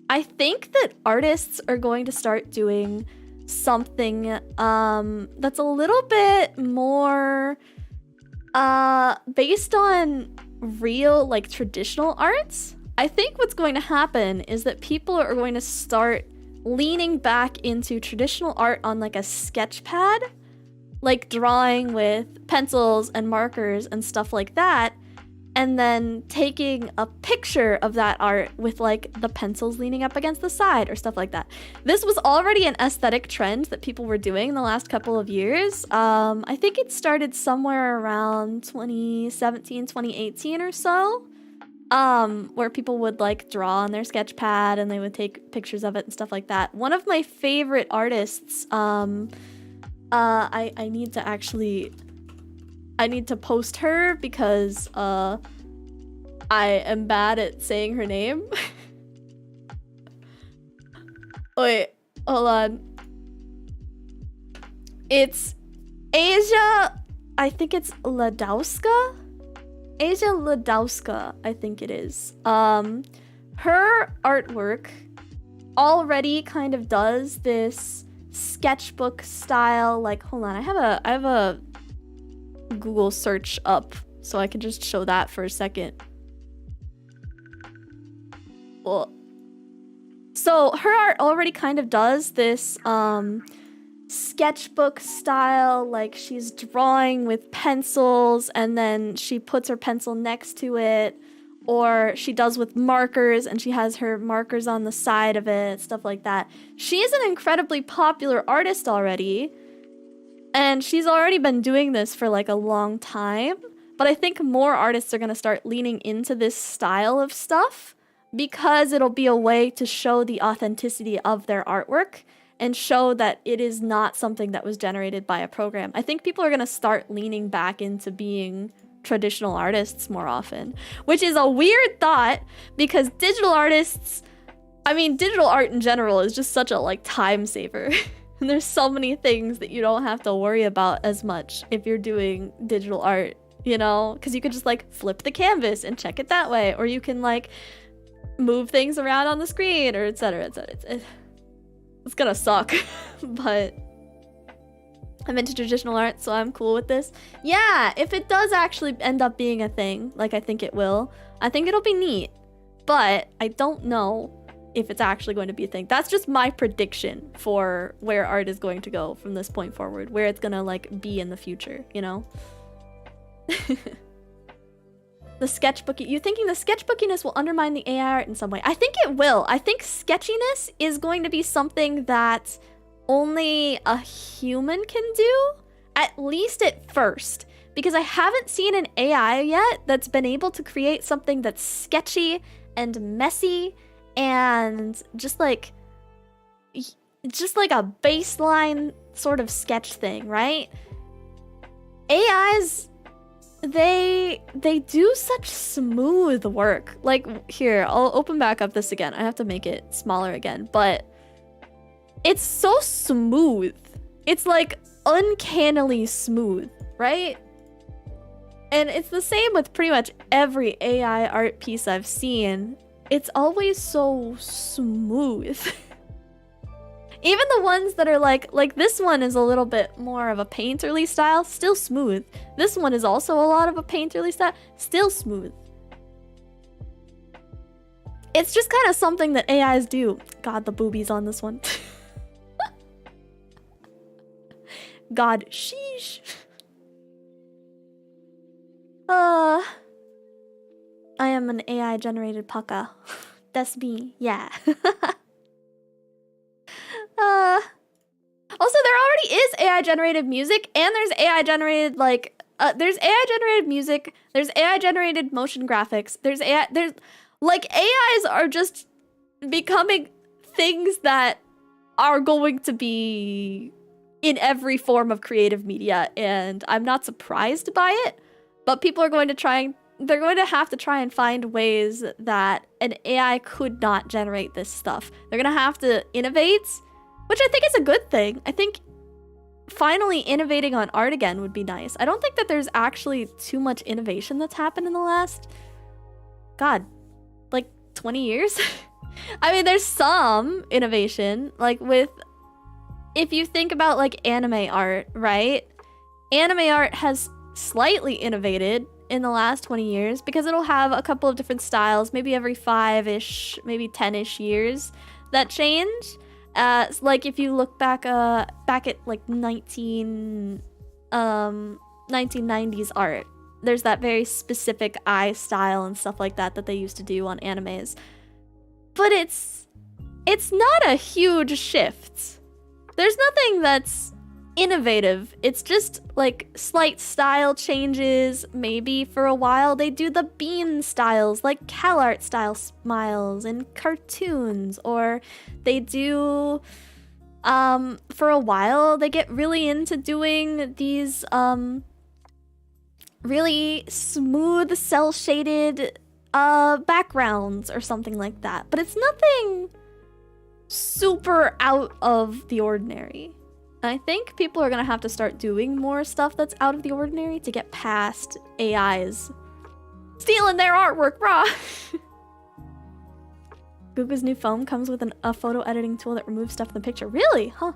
I think that artists are going to start doing something that's a little bit more based on real, like, traditional arts. I think what's going to happen is that people are going to start leaning back into traditional art on, like, a sketch pad, like drawing with pencils and markers and stuff like that, and then taking a picture of that art with, like, the pencils leaning up against the side or stuff like that. This was already an aesthetic trend that people were doing in the last couple of years. I think it started somewhere around 2017, 2018 or so. where people would like draw on their sketch pad and they would take pictures of it and stuff like that. One of my favorite artists, I need to actually, I need to post her because I am bad at saying her name. Wait, hold on. It's Asia, I think it's Ladowska? Asia Ladowska, I think it is. Her artwork already kind of does this sketchbook style, like, hold on, I have a Google search up so I can just show that for a second. Well, so her art already kind of does this sketchbook style, like she's drawing with pencils and then she puts her pencil next to it, or she does with markers and she has her markers on the side of it, stuff like that. She's an incredibly popular artist already, and she's already been doing this for like a long time, but I think more artists are going to start leaning into this style of stuff because it'll be a way to show the authenticity of their artwork and show that it is not something that was generated by a program. I think people are going to start leaning back into being traditional artists more often, which is a weird thought because digital artists, I mean, digital art in general is just such a like time saver. And there's so many things that you don't have to worry about as much if you're doing digital art, you know, because you could just like flip the canvas and check it that way, or you can like move things around on the screen, or etc, etc. It's gonna suck, but I'm into traditional art, so I'm cool with this. Yeah, if it does actually end up being a thing, like I think it will, I think it'll be neat, but I don't know if it's actually going to be a thing. That's just my prediction for where art is going to go from this point forward, where it's gonna like be in the future, you know? The sketchbooking, you thinking the sketchbookiness will undermine the AI art in some way? I think it will. I think sketchiness is going to be something that only a human can do, at least at first, because I haven't seen an AI yet that's been able to create something that's sketchy and messy and just like a baseline sort of sketch thing, right? AIs, they do such smooth work. Like, here, I'll open back up this again. I have to make it smaller again, but it's so smooth. It's like uncannily smooth, right? And it's the same with pretty much every AI art piece I've seen. It's always so smooth. Even the ones that are like this one is a little bit more of a painterly style, still smooth. This one is also a lot of a painterly style, still smooth. It's just kind of something that AIs do. God, the boobies on this one. God, sheesh. I am an AI generated paka. That's me, yeah. Also, there already is AI generated music, and there's AI generated like there's AI generated music, there's AI generated motion graphics, there's like AIs are just becoming things that are going to be in every form of creative media, and I'm not surprised by it, but people are going to they're going to have to try and find ways that an AI could not generate this stuff. They're going to have to innovate, which I think is a good thing. I think finally innovating on art again would be nice. I don't think that there's actually too much innovation that's happened in the last, God, like 20 years? I mean, there's some innovation, like with, if you think about like anime art, right? Anime art has slightly innovated in the last 20 years because it'll have a couple of different styles, maybe every 5-ish, maybe 10-ish years that change. Like if you look back at like 1990s art, there's that very specific eye style and stuff like that they used to do on animes. But it's not a huge shift. There's nothing that's innovative. It's just like slight style changes. Maybe for a while they do the bean styles, like CalArt style smiles in cartoons, or they do for a while they get really into doing these really smooth cell shaded backgrounds or something like that. But it's nothing super out of the ordinary. I think people are gonna have to start doing more stuff that's out of the ordinary to get past AIs stealing their artwork, brah. Google's new phone comes with a photo editing tool that removes stuff in the picture. Really? Huh.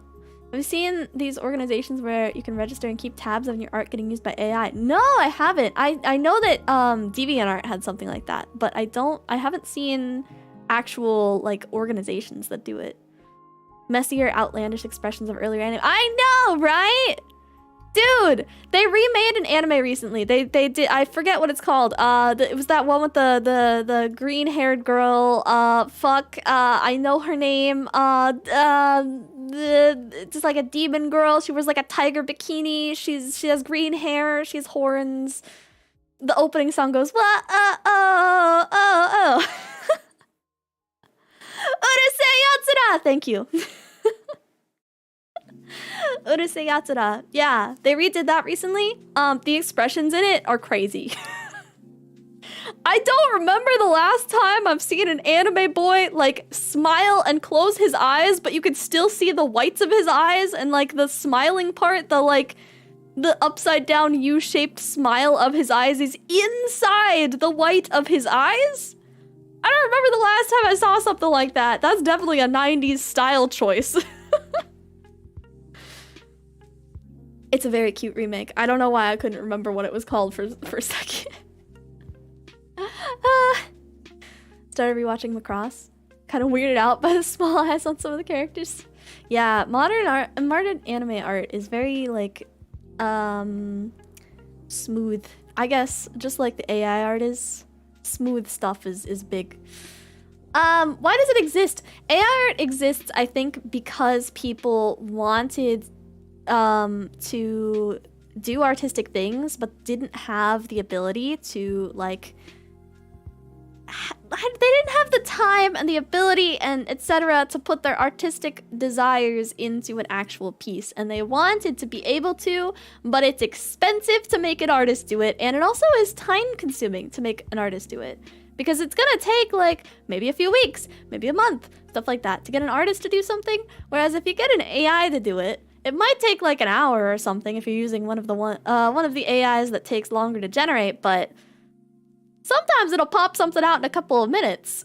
Have you seen these organizations where you can register and keep tabs on your art getting used by AI? No, I haven't. I know that DeviantArt had something like that, but I haven't seen actual like organizations that do it. Messier, outlandish expressions of earlier anime. I know, right? Dude, they remade an anime recently. They did. I forget what it's called. It was that one with the green-haired girl. I know her name. Just like a demon girl. She wears like a tiger bikini. She has green hair. She has horns. The opening song goes, "Wah, oh." Urusei Yatsura! Thank you. Urusei Yatsura. Yeah, they redid that recently. The expressions in it are crazy. I don't remember the last time I've seen an anime boy like smile and close his eyes, but you could still see the whites of his eyes and like the smiling part, the upside down U-shaped smile of his eyes is inside the white of his eyes. I don't remember the last time I saw something like that. That's definitely a 90s style choice. It's a very cute remake. I don't know why I couldn't remember what it was called for a second. Started rewatching Macross. Kind of weirded out by the small eyes on some of the characters. Yeah, modern anime art is very like smooth. I guess just like the AI art is. Smooth stuff is big. Why does it exist? AI art exists, I think, because people wanted to do artistic things, but didn't have the ability to like. They didn't have the time and the ability and etc. to put their artistic desires into an actual piece, and they wanted to be able to, but it's expensive to make an artist do it, and it also is time consuming to make an artist do it, because it's gonna take like maybe a few weeks, maybe a month, stuff like that to get an artist to do something, whereas if you get an AI to do it, it might take like an hour or something if you're using one of the AIs that takes longer to generate, but sometimes it'll pop something out in a couple of minutes.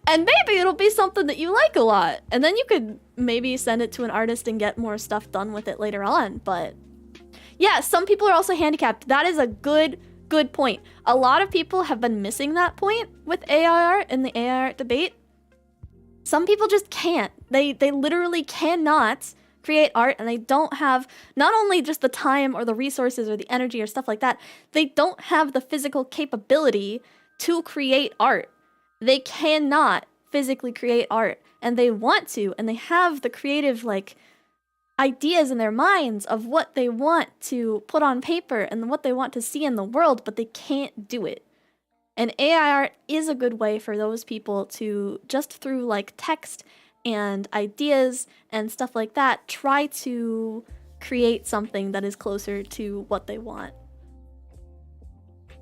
And maybe it'll be something that you like a lot. And then you could maybe send it to an artist and get more stuff done with it later on. But yeah, some people are also handicapped. That is a good point. A lot of people have been missing that point with AI art in the AI art debate. Some people just can't. They literally cannot create art, and they don't have not only just the time or the resources or the energy or stuff like that, they don't have the physical capability to create art. They cannot physically create art, and they want to, and they have the creative like ideas in their minds of what they want to put on paper and what they want to see in the world, but they can't do it. And AI art is a good way for those people to, just through like text and ideas and stuff like that, try to create something that is closer to what they want. I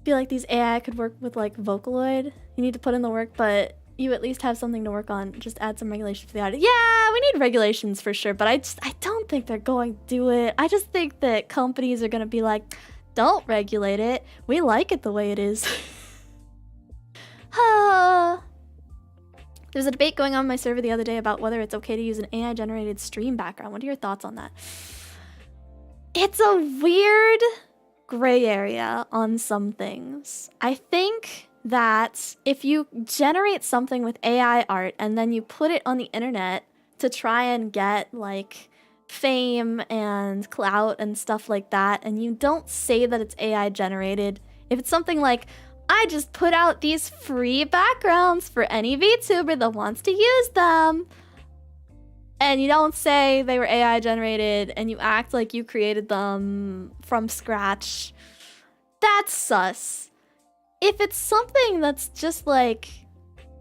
feel like these AI could work with like Vocaloid. You need to put in the work, but you at least have something to work on. Just add some regulations for the audio. Yeah, we need regulations for sure, but I don't think they're going to do it. I just think that companies are going to be like, don't regulate it. We like it the way it is. There's a debate going on my server the other day about whether it's okay to use an AI-generated stream background. What are your thoughts on that? It's a weird gray area on some things. I think that if you generate something with AI art and then you put it on the internet to try and get like fame and clout and stuff like that, and you don't say that it's AI generated, if it's something like, I just put out these free backgrounds for any VTuber that wants to use them, and you don't say they were AI generated and you act like you created them from scratch, that's sus. If it's something that's just like,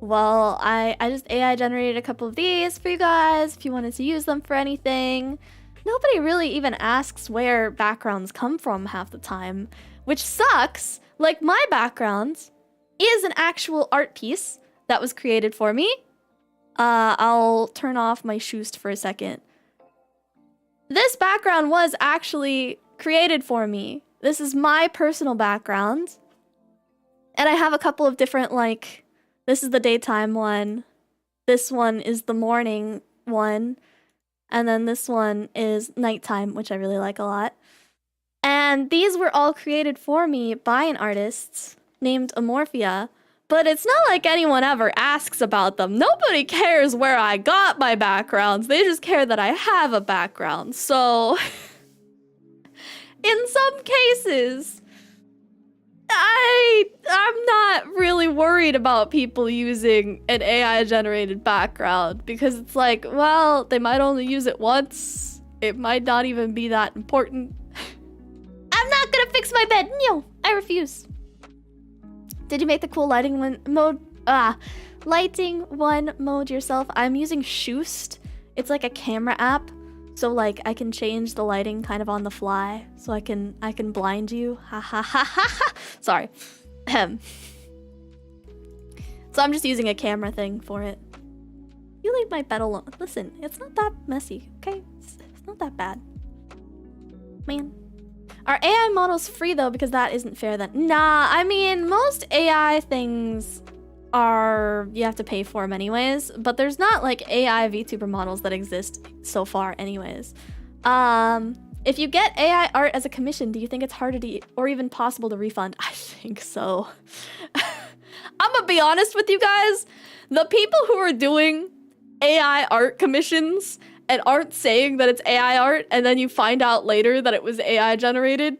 well, I just AI generated a couple of these for you guys if you wanted to use them for anything. Nobody really even asks where backgrounds come from half the time, which sucks. Like, my background is an actual art piece that was created for me. I'll turn off my shoost for a second. This background was actually created for me. This is my personal background. And I have a couple of different, like, this is the daytime one. This one is the morning one. And then this one is nighttime, which I really like a lot. And these were all created for me by an artist named Amorphia. But it's not like anyone ever asks about them. Nobody cares where I got my backgrounds. They just care that I have a background. So, in some cases, I'm not really worried about people using an AI-generated background because it's like, well, they might only use it once. It might not even be that important. I'm not gonna fix my bed. No, I refuse. Did you make the cool lighting mode yourself? I'm using Shoost. It's like a camera app. So like I can change the lighting kind of on the fly. So I can blind you. Ha ha ha ha ha. Sorry. So I'm just using a camera thing for it. You leave my bed alone. Listen, it's not that messy, okay? It's not that bad. Man. Are AI models free though? Because that isn't fair then. Nah, I mean, most AI things are, you have to pay for them anyways, but there's not like AI VTuber models that exist so far anyways. If you get AI art as a commission, do you think it's harder to, or even possible to refund? I think so. I'm gonna be honest with you guys. The people who are doing AI art commissions and aren't saying that it's AI art, and then you find out later that it was AI generated,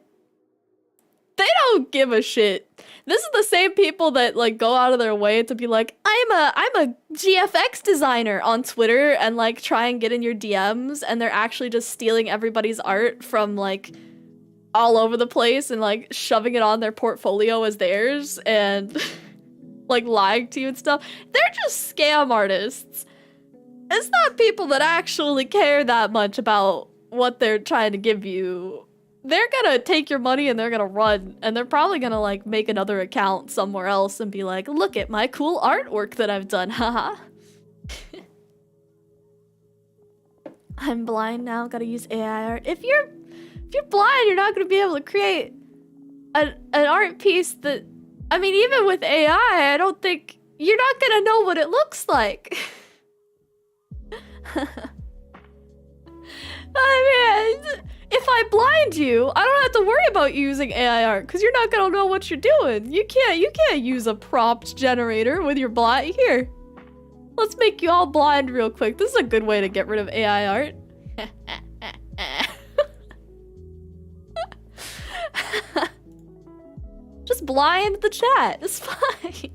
they don't give a shit. This is the same people that like go out of their way to be like, I'm a GFX designer on Twitter and like try and get in your DMs, and they're actually just stealing everybody's art from like all over the place and like shoving it on their portfolio as theirs and like lying to you and stuff. They're just scam artists. It's not people that actually care that much about what they're trying to give you. They're gonna take your money and they're gonna run, and they're probably gonna like make another account somewhere else and be like, look at my cool artwork that I've done, haha. I'm blind now, gotta use AI art. If you're blind, you're not gonna be able to create an art piece that, I mean, even with AI, I don't think, you're not gonna know what it looks like. I mean, if I blind you, I don't have to worry about you using AI art because you're not gonna know what you're doing. You can't use a prompt generator with your blind. Here, let's make you all blind real quick. This is a good way to get rid of AI art. Just blind the chat. It's fine.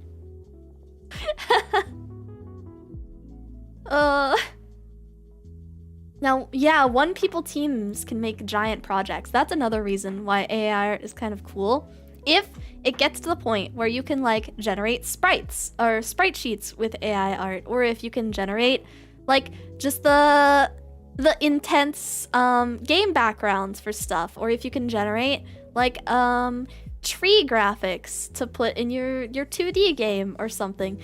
Now, yeah, one people teams can make giant projects. That's another reason why AI art is kind of cool. If it gets to the point where you can like generate sprites or sprite sheets with AI art, or if you can generate like just the intense game backgrounds for stuff, or if you can generate like tree graphics to put in your 2D game or something.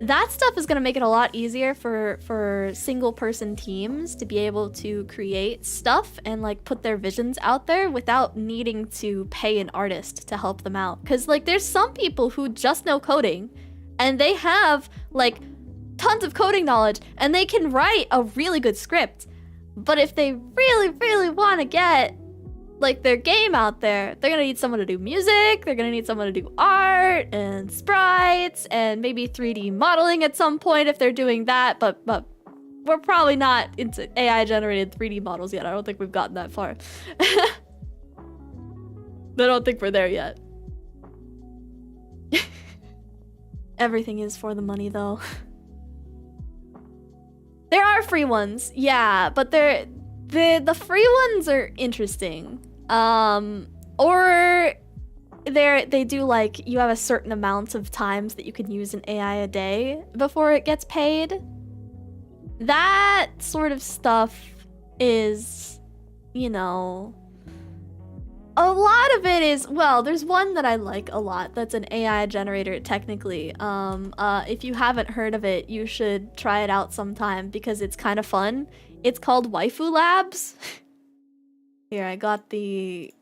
That stuff is going to make it a lot easier for single person teams to be able to create stuff and like put their visions out there without needing to pay an artist to help them out. Because like there's some people who just know coding and they have like tons of coding knowledge and they can write a really good script. But if they really, really want to get like their game out there, they're gonna need someone to do music, they're gonna need someone to do art and sprites and maybe 3D modeling at some point if they're doing that, but we're probably not into AI generated 3D models yet. I don't think we've gotten that far. I don't think we're there yet. Everything is for the money though. There are free ones, yeah, but the free ones are interesting. Or they do like, you have a certain amount of times that you can use an AI a day before it gets paid. That sort of stuff is, you know, a lot of it is, well, there's one that I like a lot that's an AI generator technically. If you haven't heard of it, you should try it out sometime because it's kind of fun. It's called Waifu Labs. Here, I got the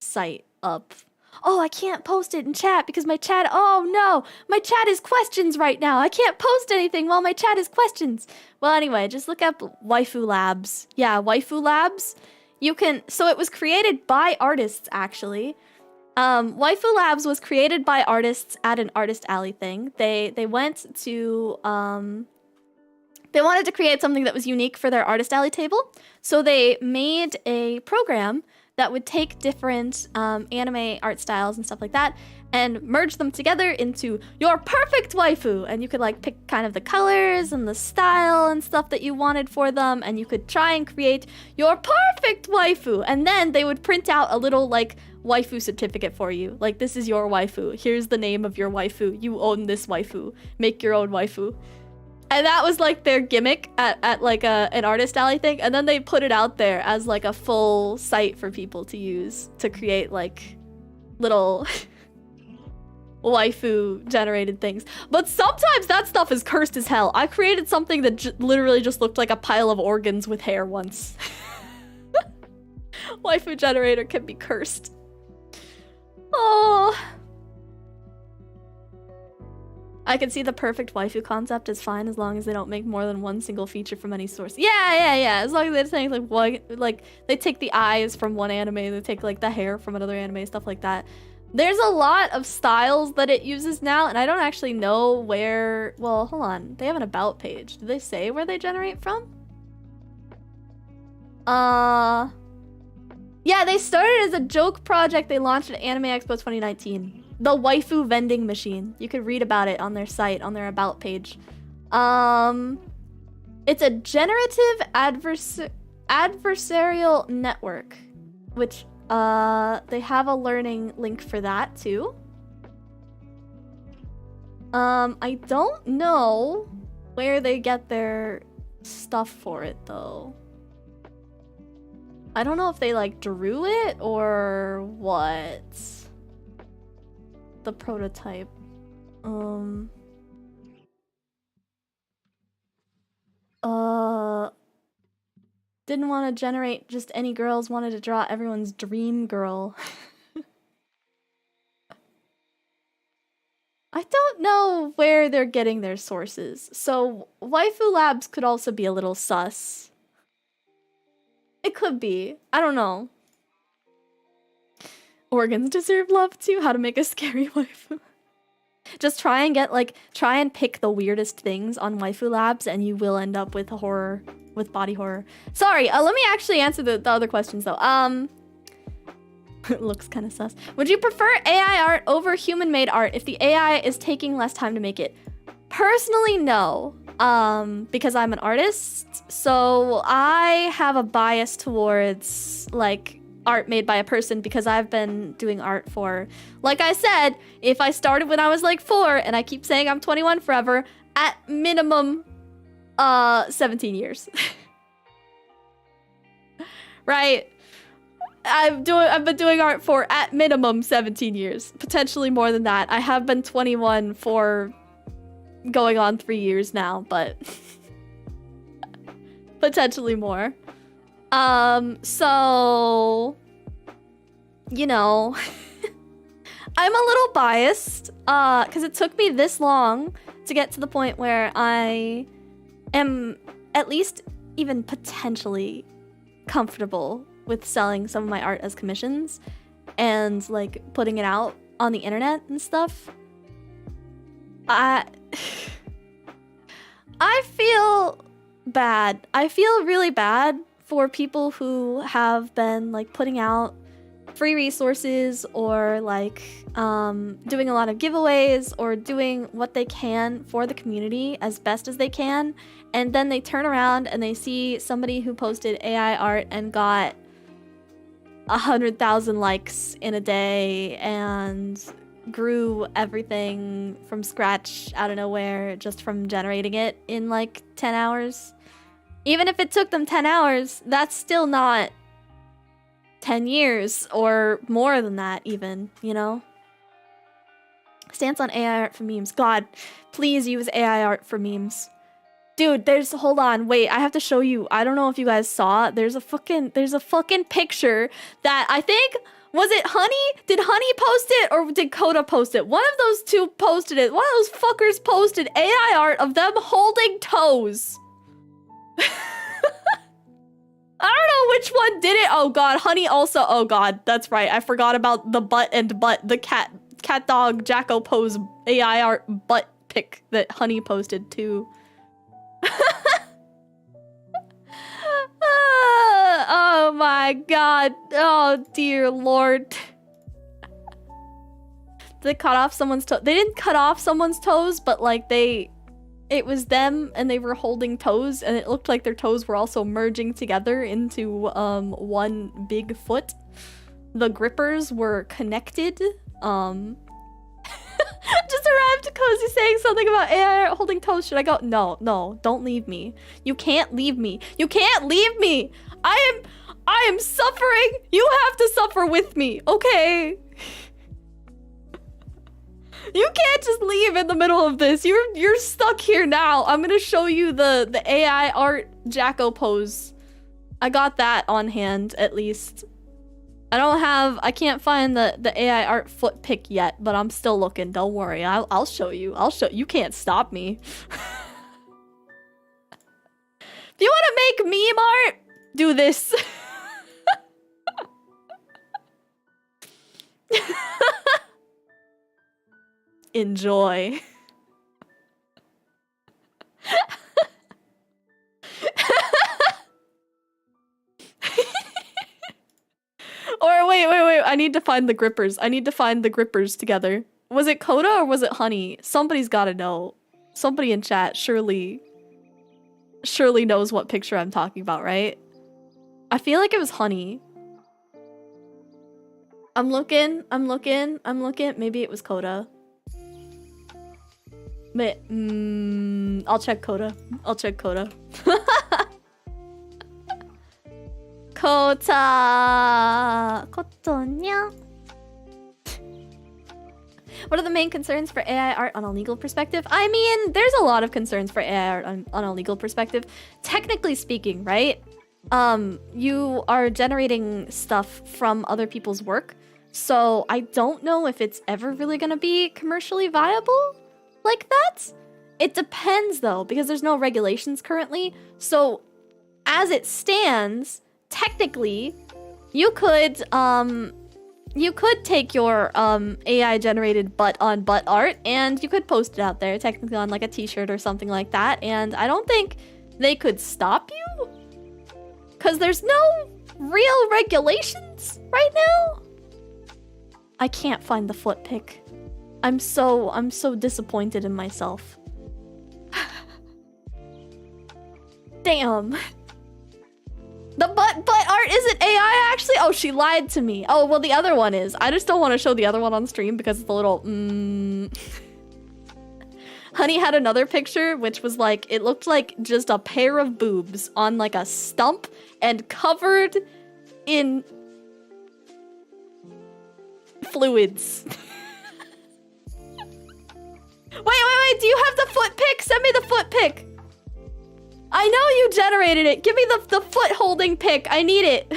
site up. Oh, I can't post it in chat because my chat, oh no, my chat is questions right now. I can't post anything while my chat is questions. Well, anyway, just look up Waifu Labs. Yeah, Waifu Labs. You can, so it was created by artists actually. Waifu Labs was created by artists at an artist alley thing. They went to, they wanted to create something that was unique for their artist alley table. So they made a program that would take different anime art styles and stuff like that and merge them together into your perfect waifu. And you could like pick kind of the colors and the style and stuff that you wanted for them, and you could try and create your perfect waifu. And then they would print out a little like waifu certificate for you. Like, this is your waifu. Here's the name of your waifu. You own this waifu. Make your own waifu. And that was like their gimmick at like an artist alley thing. And then they put it out there as like a full site for people to use to create like little waifu generated things. But sometimes that stuff is cursed as hell. I created something that literally just looked like a pile of organs with hair once. Waifu generator can be cursed. Oh. I can see the perfect waifu concept is fine as long as they don't make more than one single feature from any source. Yeah. As long as they take like one, like they take the eyes from one anime, they take like the hair from another anime, stuff like that. There's a lot of styles that it uses now, and I don't actually know where. Well, hold on. They have an about page. Do they say where they generate from? Yeah, they started as a joke project. They launched at Anime Expo 2019. The waifu vending machine. You could read about it on their site, on their about page. It's a generative adversarial network, which they have a learning link for that too. I don't know where they get their stuff for it though. I don't know if they like drew it or what. The prototype. Didn't want to generate just any girls, wanted to draw everyone's dream girl. I don't know where they're getting their sources, so Waifu Labs could also be a little sus. It could be. I don't know. Organs deserve love too. How to make a scary waifu. Just try and get like, try and pick the weirdest things on Waifu Labs and you will end up with horror, with body horror. Sorry, let me actually answer the other questions though. It looks kind of sus. Would you prefer AI art over human-made art if the AI is taking less time to make it? Personally, no. Because I'm an artist, so I have a bias towards like art made by a person because I've been doing art for, like I said, if I started when I was like 4 and I keep saying I'm 21 forever, at minimum 17 years. Right? I've been doing art for at minimum 17 years, potentially more than that. I have been 21 for going on 3 years now, but potentially more. So, you know, I'm a little biased, because it took me this long to get to the point where I am at least even potentially comfortable with selling some of my art as commissions and like putting it out on the internet and stuff. I feel bad. I feel really bad for people who have been like putting out free resources or like doing a lot of giveaways or doing what they can for the community as best as they can, and then they turn around and they see somebody who posted AI art and got 100,000 likes in a day and grew everything from scratch out of nowhere just from generating it in like 10 hours. Even if it took them 10 hours, that's still not 10 years or more than that even, you know? Stance on AI art for memes. God, please use AI art for memes. Dude, hold on, wait, I have to show you. I don't know if you guys saw, there's a fucking picture that I think, was it Honey? Did Honey post it or did Coda post it? One of those two posted it. One of those fuckers posted AI art of them holding toes. I don't know which one did it. Oh god, Honey also. Oh god, that's right. I forgot about the the cat dog Jacko pose AI art butt pic that Honey posted too. Oh my god. Oh dear lord. They cut off someone's toe. They didn't cut off someone's toes, but like it was them and they were holding toes and it looked like their toes were also merging together into one big foot. The grippers were connected. Just arrived Kozii saying something about AI holding toes. Should I go? No, don't leave me. You can't leave me. You can't leave me. I am suffering. You have to suffer with me, okay? You can't just leave in the middle of this. You're stuck here now. I'm gonna show you the AI art Jacko pose. I got that on hand at least. I can't find the AI art foot pic yet, but I'm still looking. Don't worry. I'll show you. You can't stop me. If you want to make meme art, do this. Enjoy. Or wait. I need to find the grippers. I need to find the grippers together. Was it Coda or was it Honey? Somebody's gotta know. Somebody in chat surely knows what picture I'm talking about, right? I feel like it was Honey. I'm looking. Maybe it was Coda. But, I'll check Coda. Kotonya. What are the main concerns for AI art on a legal perspective? I mean, there's a lot of concerns for AI art on a legal perspective. Technically speaking, right? You are generating stuff from other people's work. So I don't know if it's ever really gonna be commercially viable like that. It depends though, because there's no regulations currently. So as it stands, technically, you could take your AI generated butt on butt art and you could post it out there technically on like a t-shirt or something like that, and I don't think they could stop you because there's no real regulations right now. I can't find the foot pic. I'm so disappointed in myself. Damn. The butt art isn't AI actually? Oh, she lied to me. Oh, well, the other one is. I just don't want to show the other one on stream because it's a little, Honey had another picture, which was like, it looked like just a pair of boobs on like a stump and covered in fluids. Wait, do you have the foot pic? Send me the foot pic. I know you generated it. Give me the foot holding pic. I need it.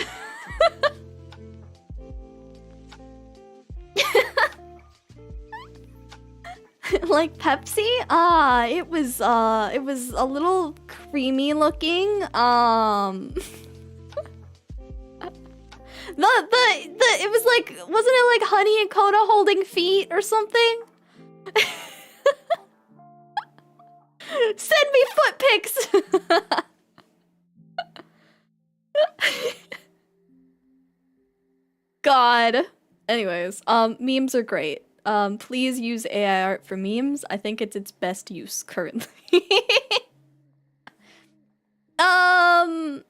Like Pepsi? It was a little creamy looking. It was like, wasn't it like Honey and Coda holding feet or something? Send me foot pics. God. God. Anyways, memes are great. Please use AI art for memes. I think it's its best use currently. How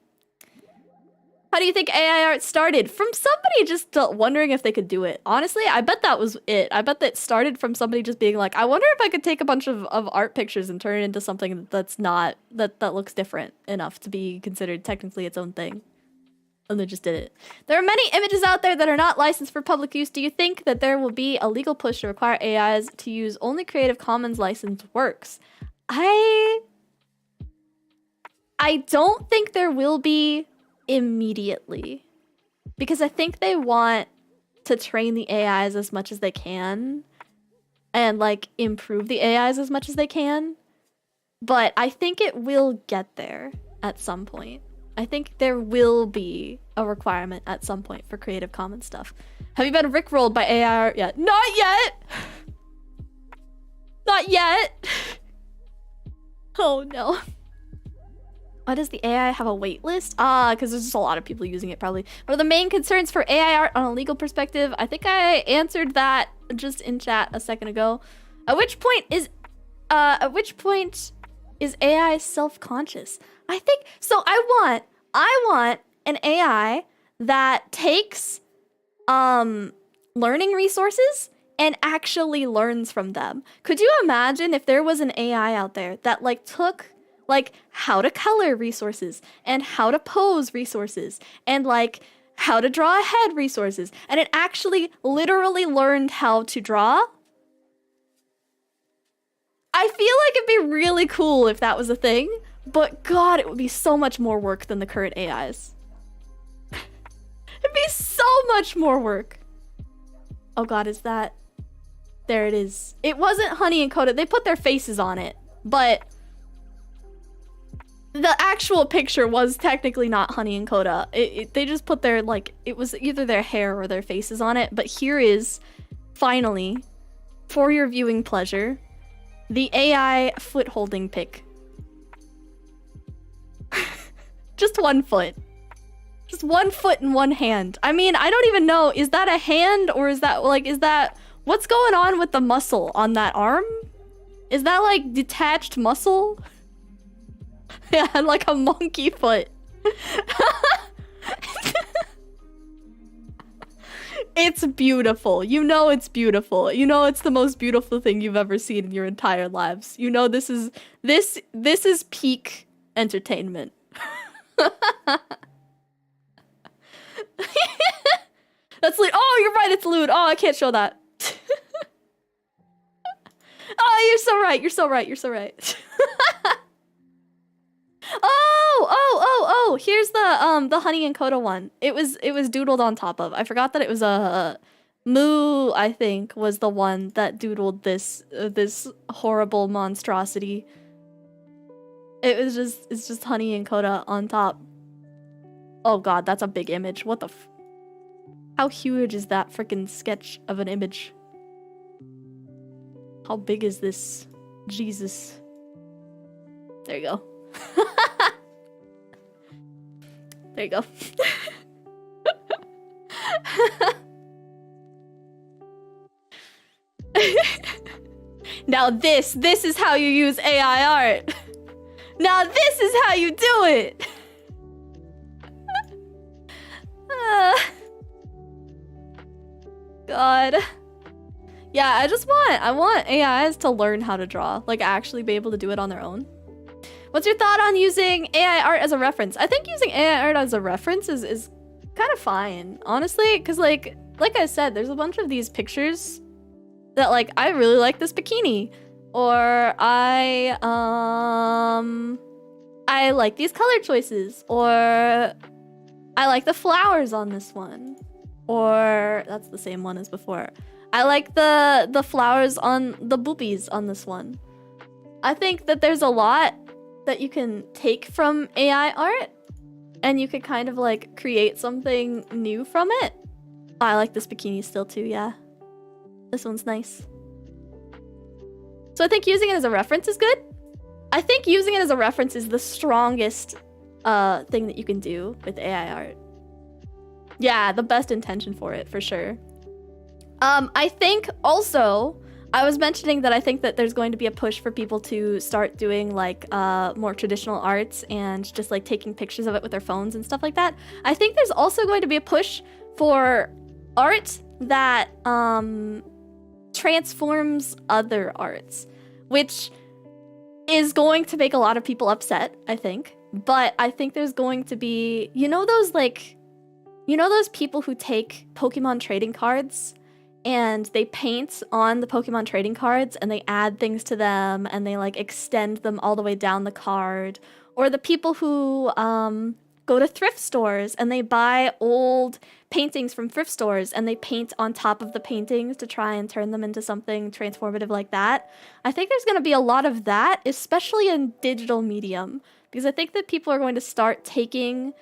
do you think AI art started? From somebody just wondering if they could do it. Honestly, I bet that was it. I bet that started from somebody just being like, I wonder if I could take a bunch of art pictures and turn it into something that's not, that looks different enough to be considered technically its own thing. And they just did it. There are many images out there that are not licensed for public use. Do you think that there will be a legal push to require AIs to use only Creative Commons licensed works? I don't think there will be immediately, because I think they want to train the AIs as much as they can and like improve the AIs as much as they can. But I think it will get there at some point. I think there will be a requirement at some point for Creative Commons stuff. Have you been rickrolled by AI art yet? Not yet! Not yet! Oh no. Why does the AI have a wait list? Because there's just a lot of people using it probably. What are the main concerns for AI art on a legal perspective? I think I answered that just in chat a second ago. At which point is AI self-conscious? I think so. I want an AI that takes learning resources and actually learns from them. Could you imagine if there was an AI out there that like took like how to color resources and how to pose resources and like how to draw a head resources, and it actually literally learned how to draw? I feel like it'd be really cool if that was a thing, but God, it would be so much more work than the current AIs. It'd be so much more work. Oh God, is that? There it is. It wasn't honey and coda. They put their faces on it, but the actual picture was technically not honey and coda. They just put their, like, it was either their hair or their faces on it. But here is, finally, for your viewing pleasure, the AI foot holding pic. Just 1 foot. Just 1 foot and 1 hand. I mean, I don't even know. Is that a hand or is that, like, is that... What's going on with the muscle on that arm? Is that, like, detached muscle? Yeah, like a monkey foot. It's beautiful. You know it's beautiful. You know it's the most beautiful thing you've ever seen in your entire lives. You know this is peak entertainment. That's lewd. Oh, you're right, it's lewd. Oh, I can't show that. Oh, you're so right. You're so right. You're so right. Oh, here's the honey and coda one. It was doodled on top of. I forgot that it was a Moo, I think, was the one that doodled this horrible monstrosity. It's just honey and coda on top. Oh God, that's a big image. What the f— How huge is that freaking sketch of an image? How big is this? Jesus. There you go. There you go. Now this is how you use AI art. Now this is how you do it. God. Yeah, I want AIs to learn how to draw, like actually be able to do it on their own. What's your thought on using AI art as a reference? I think using AI art as a reference is kind of fine, honestly, because like I said, there's a bunch of these pictures that like I really like this bikini, or I like these color choices, or I like the flowers on this one, or that's the same one as before. I like the flowers on the boobies on this one. I think that there's a lot that you can take from AI art, and you could kind of like create something new from it. Oh, I like this bikini still too, yeah. This one's nice. So I think using it as a reference is good. I think using it as a reference is the strongest thing that you can do with AI art. Yeah, the best intention for it, for sure. I think also, I was mentioning that I think that there's going to be a push for people to start doing like more traditional arts and just like taking pictures of it with their phones and stuff like that. I think there's also going to be a push for art that transforms other arts, which is going to make a lot of people upset, I think. But I think there's going to be, you know those people who take Pokemon trading cards and they paint on the Pokemon trading cards and they add things to them and they like extend them all the way down the card? Or the people who go to thrift stores and they buy old paintings from thrift stores and they paint on top of the paintings to try and turn them into something transformative like that. I think there's going to be a lot of that, especially in digital medium, because I think that people are going to start taking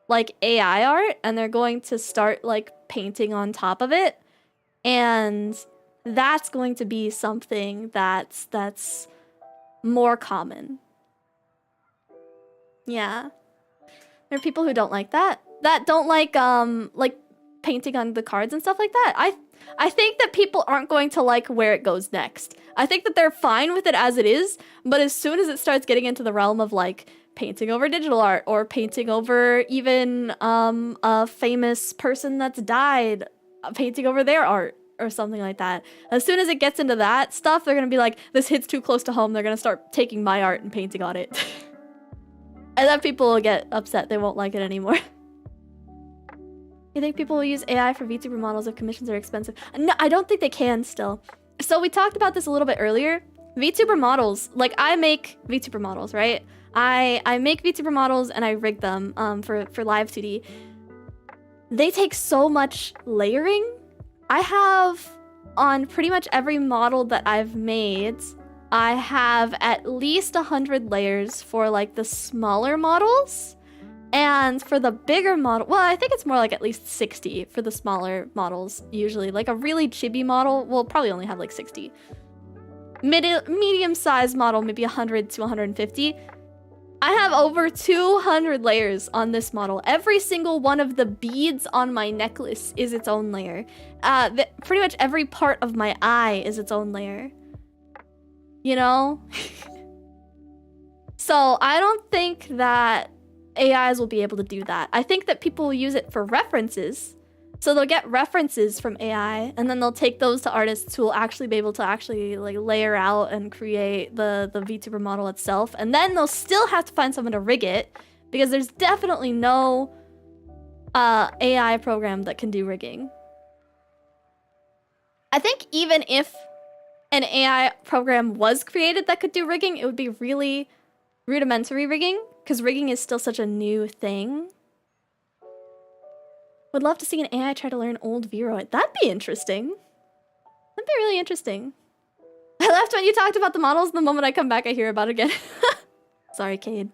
like AI art and they're going to start like painting on top of it. And that's going to be something that's more common. Yeah. There are people who don't like that don't like painting on the cards and stuff like that. I think that people aren't going to like where it goes next. I think that they're fine with it as it is, but as soon as it starts getting into the realm of like painting over digital art or painting over even a famous person that's died, painting over their art or something like that. As soon as it gets into that stuff, they're gonna be like, this hits too close to home. They're gonna start taking my art and painting on it. And then people will get upset. They won't like it anymore. You think people will use AI for VTuber models if commissions are expensive? No, I don't think they can still. So we talked about this a little bit earlier. VTuber models, like I make VTuber models, right? I make VTuber models and I rig them for live 2D. They take so much layering. I have, on pretty much every model that I've made, I have at least 100 layers for like the smaller models. And for the bigger model, well, I think it's more like at least 60 for the smaller models, usually. Like a really chibi model will probably only have like 60. Medium-sized model, maybe 100 to 150. I have over 200 layers on this model. Every single one of the beads on my necklace is its own layer. Pretty much every part of my eye is its own layer. You know? So I don't think that AIs will be able to do that. I think that people will use it for references. So they'll get references from AI and then they'll take those to artists who will actually be able to actually like layer out and create the VTuber model itself. And then they'll still have to find someone to rig it because there's definitely no AI program that can do rigging. I think even if an AI program was created that could do rigging, it would be really rudimentary rigging because rigging is still such a new thing. Would love to see an AI try to learn old Viroid. That'd be interesting. That'd be really interesting. I left when you talked about the models. The moment I come back, I hear about it again. Sorry, Cade.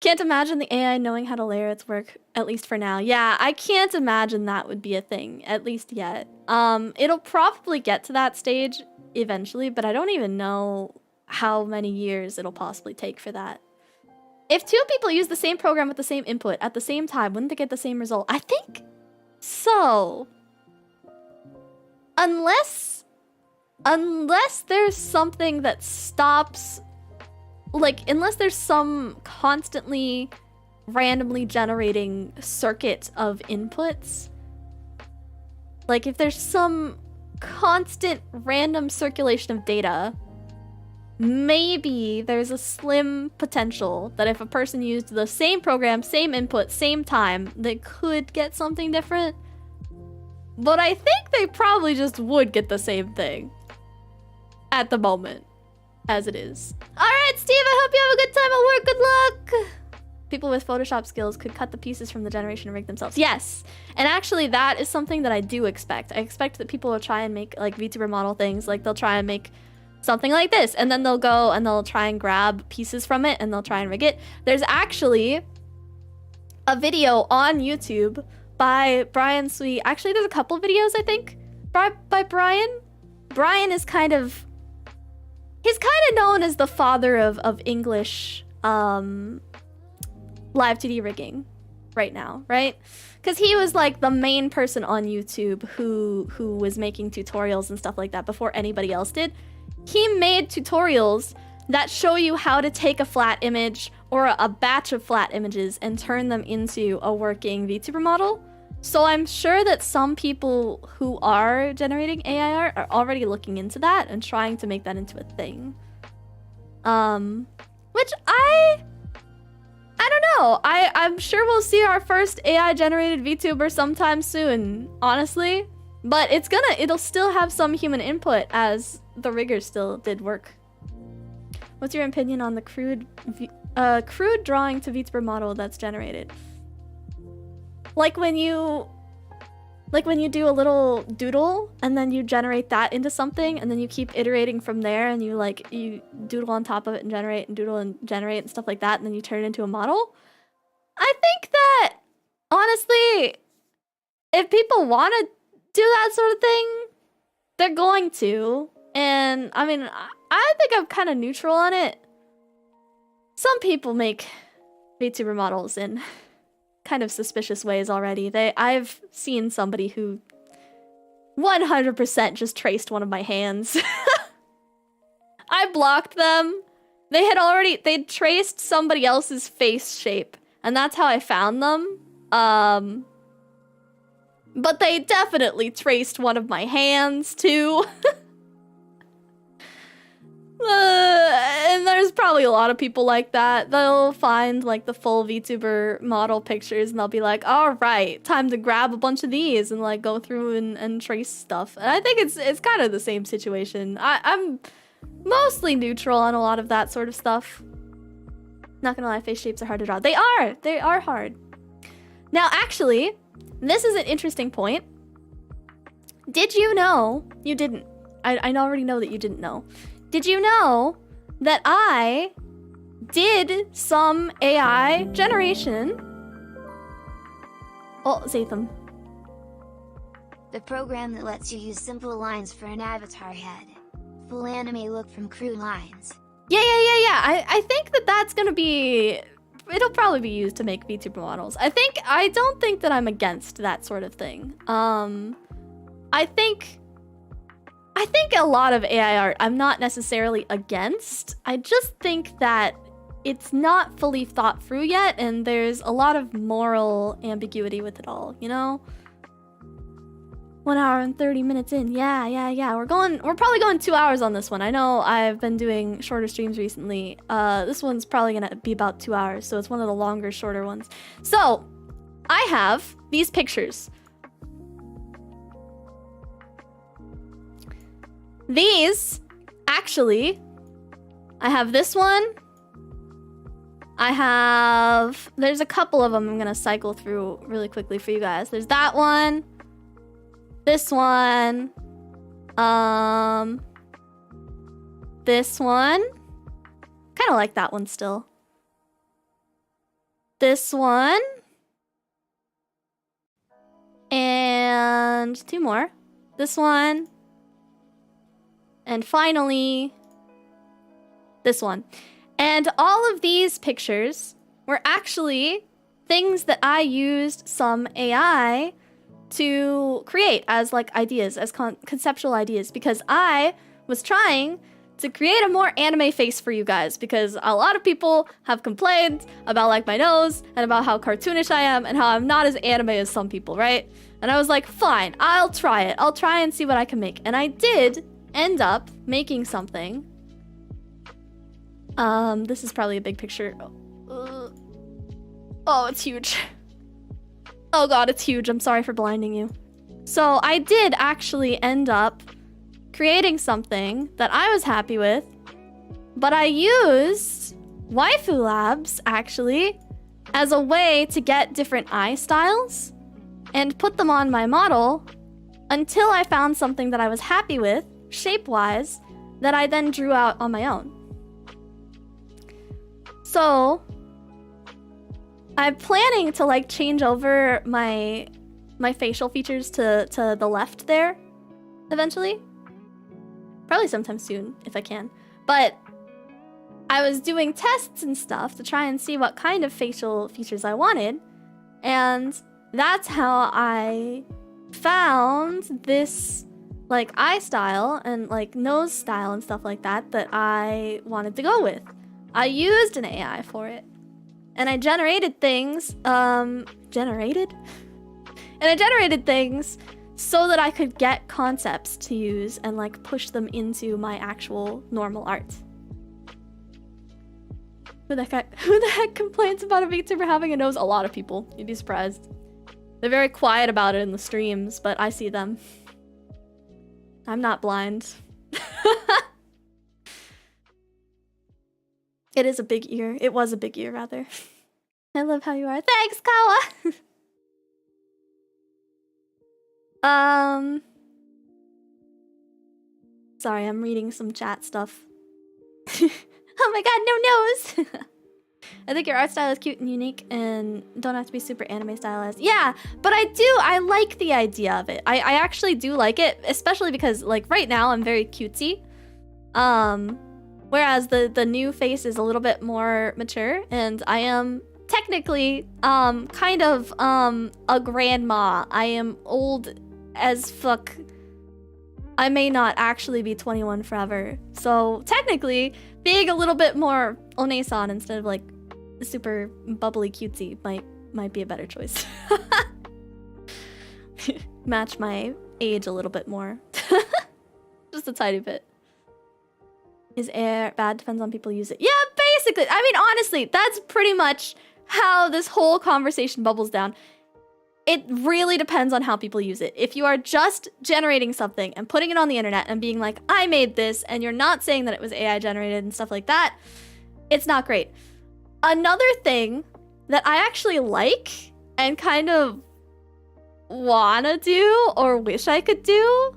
Can't imagine the AI knowing how to layer its work, at least for now. Yeah, I can't imagine that would be a thing, at least yet. It'll probably get to that stage eventually, but I don't even know how many years it'll possibly take for that. If two people use the same program with the same input at the same time, wouldn't they get the same result? I think so. Unless there's something that stops, like, unless there's some constantly randomly generating circuit of inputs. Like, if there's some constant random circulation of data, maybe there's a slim potential that if a person used the same program, same input, same time, they could get something different. But I think they probably just would get the same thing at the moment, as it is. Alright, Steve, I hope you have a good time at work. Good luck! People with Photoshop skills could cut the pieces from the generation and rig themselves. Yes! And actually, that is something that I do expect. I expect that people will try and make, like, VTuber model things. Like, they'll try and make something like this, and then they'll go and they'll try and grab pieces from it and they'll try and rig it. There's actually a video on YouTube by Brian Sweet. Actually, there's a couple videos, I think, by Brian. Brian is kind of, he's kind of known as the father of English live 2D rigging. right now, right? Because he was like the main person on YouTube who was making tutorials and stuff like that before anybody else did. He made tutorials that show you how to take a flat image or a batch of flat images and turn them into a working VTuber model. So I'm sure that some people who are generating AI art are already looking into that and trying to make that into a thing. Which I don't know. I'm sure we'll see our first AI generated VTuber sometime soon, honestly. But it'll still have some human input as the riggers still did work. What's your opinion on the crude drawing to VTuber model that's generated? Like when you do a little doodle and then you generate that into something and then you keep iterating from there and you doodle on top of it and generate and doodle and generate and stuff like that and then you turn it into a model. I think that honestly, if people want to do that sort of thing, they're going to. And I mean, I think I'm kind of neutral on it. Some people make VTuber models in kind of suspicious ways already. I've seen somebody who 100% just traced one of my hands. I blocked them. They'd traced somebody else's face shape, and that's how I found them. But they definitely traced one of my hands too. And there's probably a lot of people like that. They'll find like the full VTuber model pictures and they'll be like, all right, time to grab a bunch of these and like go through and trace stuff. And I think it's kind of the same situation. I'm mostly neutral on a lot of that sort of stuff. Not gonna lie, face shapes are hard to draw. They are hard. Now, actually, this is an interesting point. Did you know? You didn't. I already know that you didn't know. Did you know that I did some AI generation? Oh, Zatham. The program that lets you use simple lines for an avatar head. Full anime look from crude lines. Yeah. I think that's gonna be... It'll probably be used to make VTuber models. I don't think that I'm against that sort of thing. I think a lot of AI art I'm not necessarily against. I just think that it's not fully thought through yet, and there's a lot of moral ambiguity with it all, you know? 1 hour and 30 minutes in. Yeah. We're probably going 2 hours on this one. I know I've been doing shorter streams recently. This one's probably gonna be about 2 hours, so it's one of the longer, shorter ones. So, I have these pictures. These, actually, I have this one. There's a couple of them I'm gonna cycle through really quickly for you guys. There's that one. This one. This one. Kind of like that one still. This one. And 2 more. This one. And finally, this one. And all of these pictures were actually things that I used some AI to create as like ideas, as conceptual ideas, because I was trying to create a more anime face for you guys, because a lot of people have complained about like my nose and about how cartoonish I am and how I'm not as anime as some people, right? And I was like, fine, I'll try it. I'll try and see what I can make. And I did end up making something. This is probably a big picture. Oh, it's huge. Oh god, it's huge. I'm sorry for blinding you. So I did actually end up creating something that I was happy with, but I used Waifu Labs actually as a way to get different eye styles and put them on my model until I found something that I was happy with, shape-wise, that I then drew out on my own. So I'm planning to like change over my facial features to the left there eventually. Probably sometime soon if I can. But I was doing tests and stuff to try and see what kind of facial features I wanted. And that's how I found this like eye style and like nose style and stuff like that that I wanted to go with. I used an AI for it. And I generated things, generated things so that I could get concepts to use and like push them into my actual normal art. Who the heck complains about a VTuber having a nose? A lot of people. You'd be surprised. They're very quiet about it in the streams, but I see them. I'm not blind. It is a big ear. It was a big ear, rather. I love how you are. Thanks, Kawa! Sorry, I'm reading some chat stuff. Oh my god, no nose! I think your art style is cute and unique and don't have to be super anime stylized. Yeah, but I like the idea of it. I actually do like it, especially because like right now I'm very cutesy. Whereas the new face is a little bit more mature and I am technically kind of a grandma. I am old as fuck. I may not actually be 21 forever. So technically being a little bit more onesan instead of like super bubbly cutesy might be a better choice. Match my age a little bit more. Just a tiny bit. Is air bad? Depends on people use it. Yeah, basically. I mean, honestly, that's pretty much how this whole conversation bubbles down. It really depends on how people use it. If you are just generating something and putting it on the internet and being like, I made this, and you're not saying that it was AI generated and stuff like that, it's not great. Another thing that I actually like and kind of wanna do or wish I could do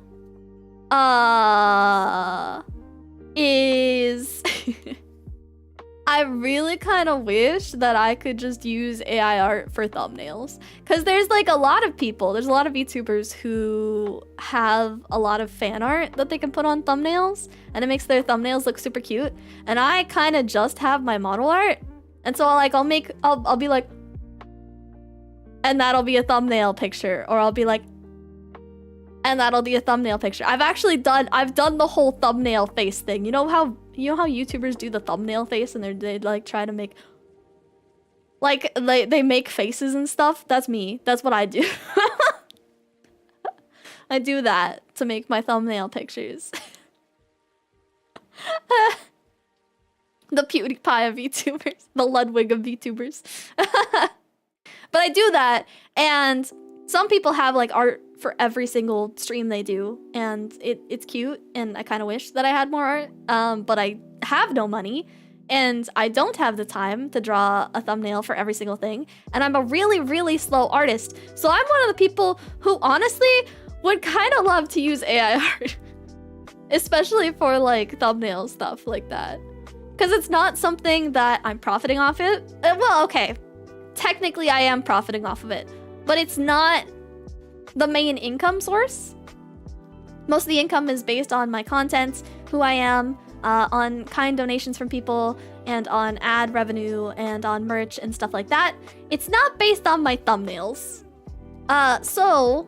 is I really kind of wish that I could just use AI art for thumbnails. Because there's like a lot of people, there's a lot of VTubers who have a lot of fan art that they can put on thumbnails and it makes their thumbnails look super cute. And I kind of just have my model art. And so I'll be like, and that'll be a thumbnail picture. Or I'll be like, and that'll be a thumbnail picture. I've done the whole thumbnail face thing. You know how YouTubers do the thumbnail face and they like try to make like they make faces and stuff? That's me. That's what I do. I do that to make my thumbnail pictures. The PewDiePie of VTubers, the Ludwig of VTubers. But I do that, and some people have like art for every single stream they do, and it's cute, and I kind of wish that I had more art, but I have no money, and I don't have the time to draw a thumbnail for every single thing, and I'm a really, really slow artist, so I'm one of the people who honestly would kind of love to use AI art, especially for like thumbnail stuff like that, because it's not something that I'm profiting off it. Well, okay, technically I am profiting off of it, but it's not the main income source. Most of the income is based on my content, who I am, on kind donations from people, and on ad revenue, and on merch and stuff like that. It's not based on my thumbnails. So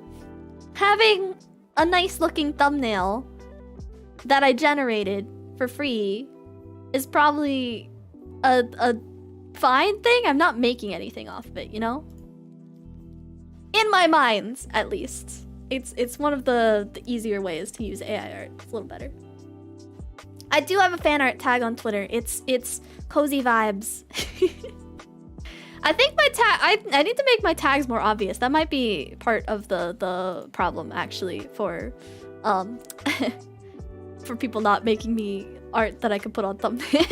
having a nice looking thumbnail that I generated for free is probably a fine thing. I'm not making anything off of it, you know? In my mind, at least. It's one of the easier ways to use AI art. It's a little better. I do have a fan art tag on Twitter. It's Cozy Vibes. I think my tag I need to make my tags more obvious. That might be part of the problem actually for for people not making me art that I could put on thumbnail.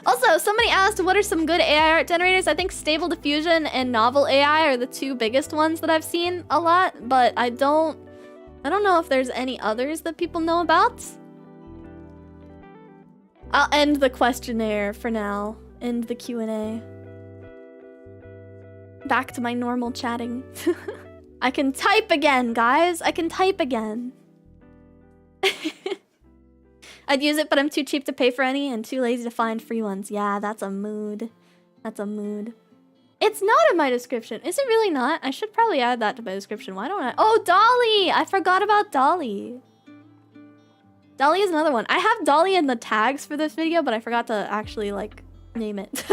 Also, somebody asked, what are some good AI art generators? I think Stable Diffusion and Novel AI are the two biggest ones that I've seen a lot, but I don't know if there's any others that people know about. I'll end the questionnaire for now. End the Q&A. Back to my normal chatting. I can type again, guys. I can type again. I'd use it, but I'm too cheap to pay for any and too lazy to find free ones. Yeah, that's a mood. That's a mood. It's not in my description. Is it really not? I should probably add that to my description. Why don't I? Oh, dall-e! I forgot about dall-e. Dall-e is another one. I have dall-e in the tags for this video, but I forgot to actually, like, name it.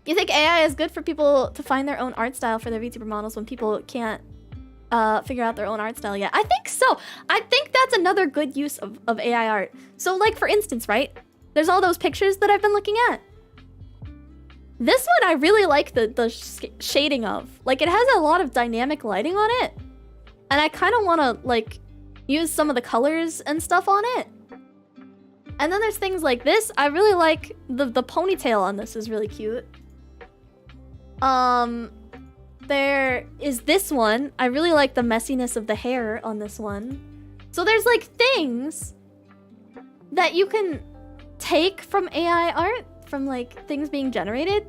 You think AI is good for people to find their own art style for their VTuber models when people can't figure out their own art style yet? I think so. I think that's another good use of AI art. So, like, for instance, right? There's all those pictures that I've been looking at. This one I really like the shading of. Like, it has a lot of dynamic lighting on it. And I kind of want to, like, use some of the colors and stuff on it. And then there's things like this. I really like the ponytail on this is really cute. There is this one. I really like the messiness of the hair on this one. So there's like things that you can take from AI art, from like things being generated,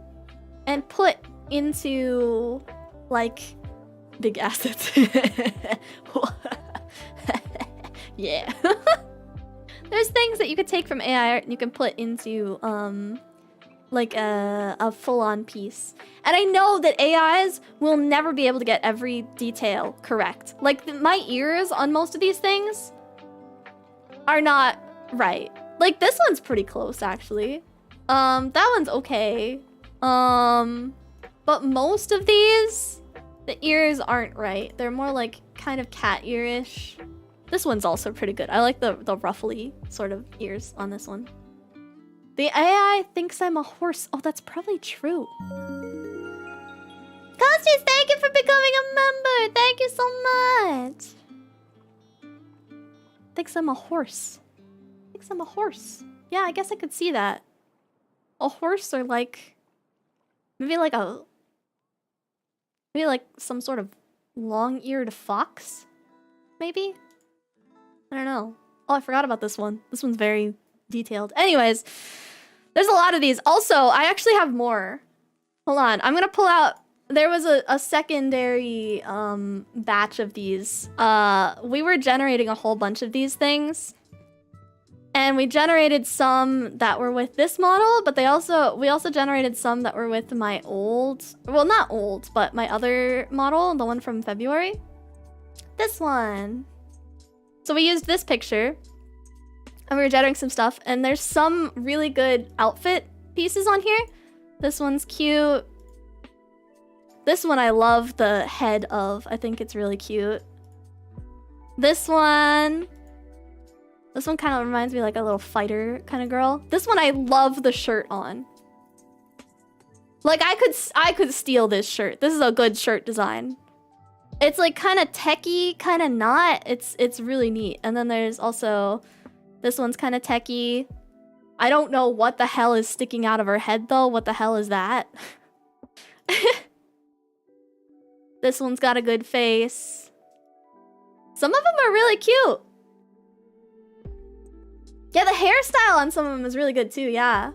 and put into like big assets. Yeah. There's things that you could take from AI art and you can put into like a full-on piece. And I know that AIs will never be able to get every detail correct. Like my ears on most of these things are not right. Like this one's pretty close actually. That one's okay. But most of these, the ears aren't right. They're more like kind of cat ear-ish. This one's also pretty good. I like the ruffly sort of ears on this one. The AI thinks I'm a horse. Oh, that's probably true. Kozii, thank you for becoming a member. Thank you so much. Thinks I'm a horse. Thinks I'm a horse. Yeah, I guess I could see that. A horse or like... Maybe like some sort of long-eared fox? Maybe? I don't know. Oh, I forgot about this one. This one's very detailed. Anyways, there's a lot of these. Also, I actually have more. Hold on. I'm gonna pull out... There was a secondary batch of these. We were generating a whole bunch of these things. And we generated some that were with this model, but we also generated some that were with my old... Well, not old, but my other model, the one from February. This one. So we used this picture, and we were generating some stuff, and there's some really good outfit pieces on here. This one's cute. This one I love the head of. I think it's really cute. This one kind of reminds me like a little fighter kind of girl. This one I love the shirt on. Like I could steal this shirt. This is a good shirt design. It's like kind of techie, kind of not. It's really neat. And then there's also this one's kind of techie. I don't know what the hell is sticking out of her head though. What the hell is that? This one's got a good face. Some of them are really cute. Yeah, the hairstyle on some of them is really good too, yeah.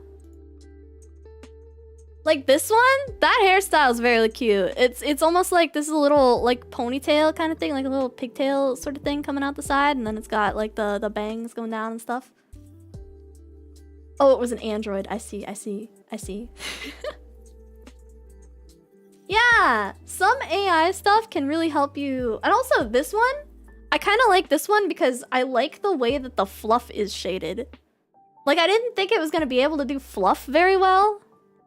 Like this one, that hairstyle is very cute. It's almost like this is a little like ponytail kind of thing, like a little pigtail sort of thing coming out the side, and then it's got like the bangs going down and stuff. Oh, it was an android. I see. Yeah, some AI stuff can really help you. And also this one, I kind of like this one because I like the way that the fluff is shaded. Like I didn't think it was going to be able to do fluff very well.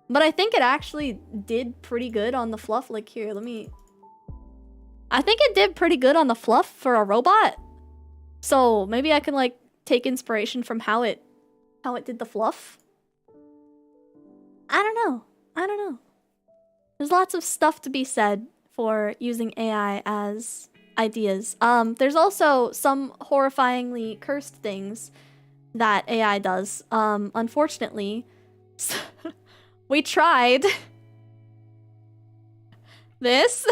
But I think it actually did pretty good on the fluff. Like here, I think it did pretty good on the fluff for a robot. So maybe I can like take inspiration from how it did the fluff. I don't know. There's lots of stuff to be said for using AI as ideas. There's also some horrifyingly cursed things that AI does. Unfortunately, we tried this.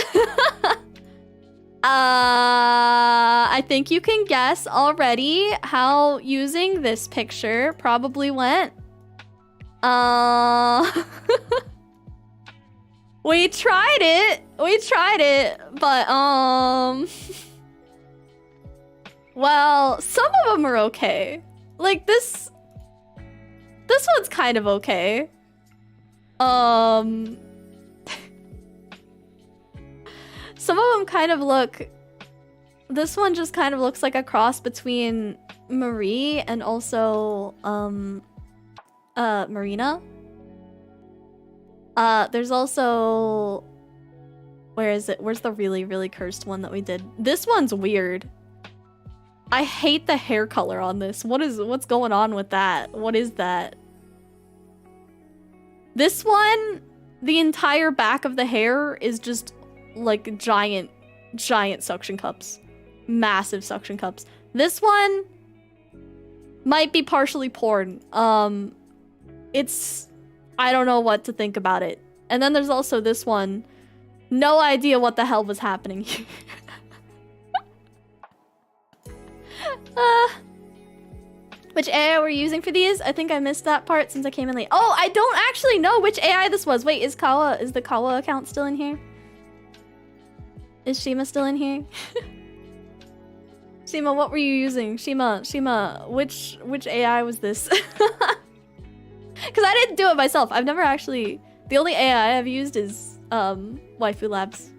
I think you can guess already how using this picture probably went. We tried it, but well, some of them are okay. Like this one's kind of okay. Some of them kind of look... This one just kind of looks like a cross between Marie and also, Marina. There's also... Where is it? Where's the really, really cursed one that we did? This one's weird. I hate the hair color on this. What's going on with that? What is that? This one, the entire back of the hair is just like giant suction cups. Massive suction cups. This one might be partially porn. It's... I don't know what to think about it. And then there's also this one. No idea what the hell was happening here. Which AI were you using for these? I think I missed that part since I came in late. Oh, I don't actually know which AI this was. Wait, is the Kawa account still in here? Is Shima still in here? Shima, what were you using? Shima, which AI was this? Because I didn't do it myself. I've never actually... The only AI I've used is Waifu Labs.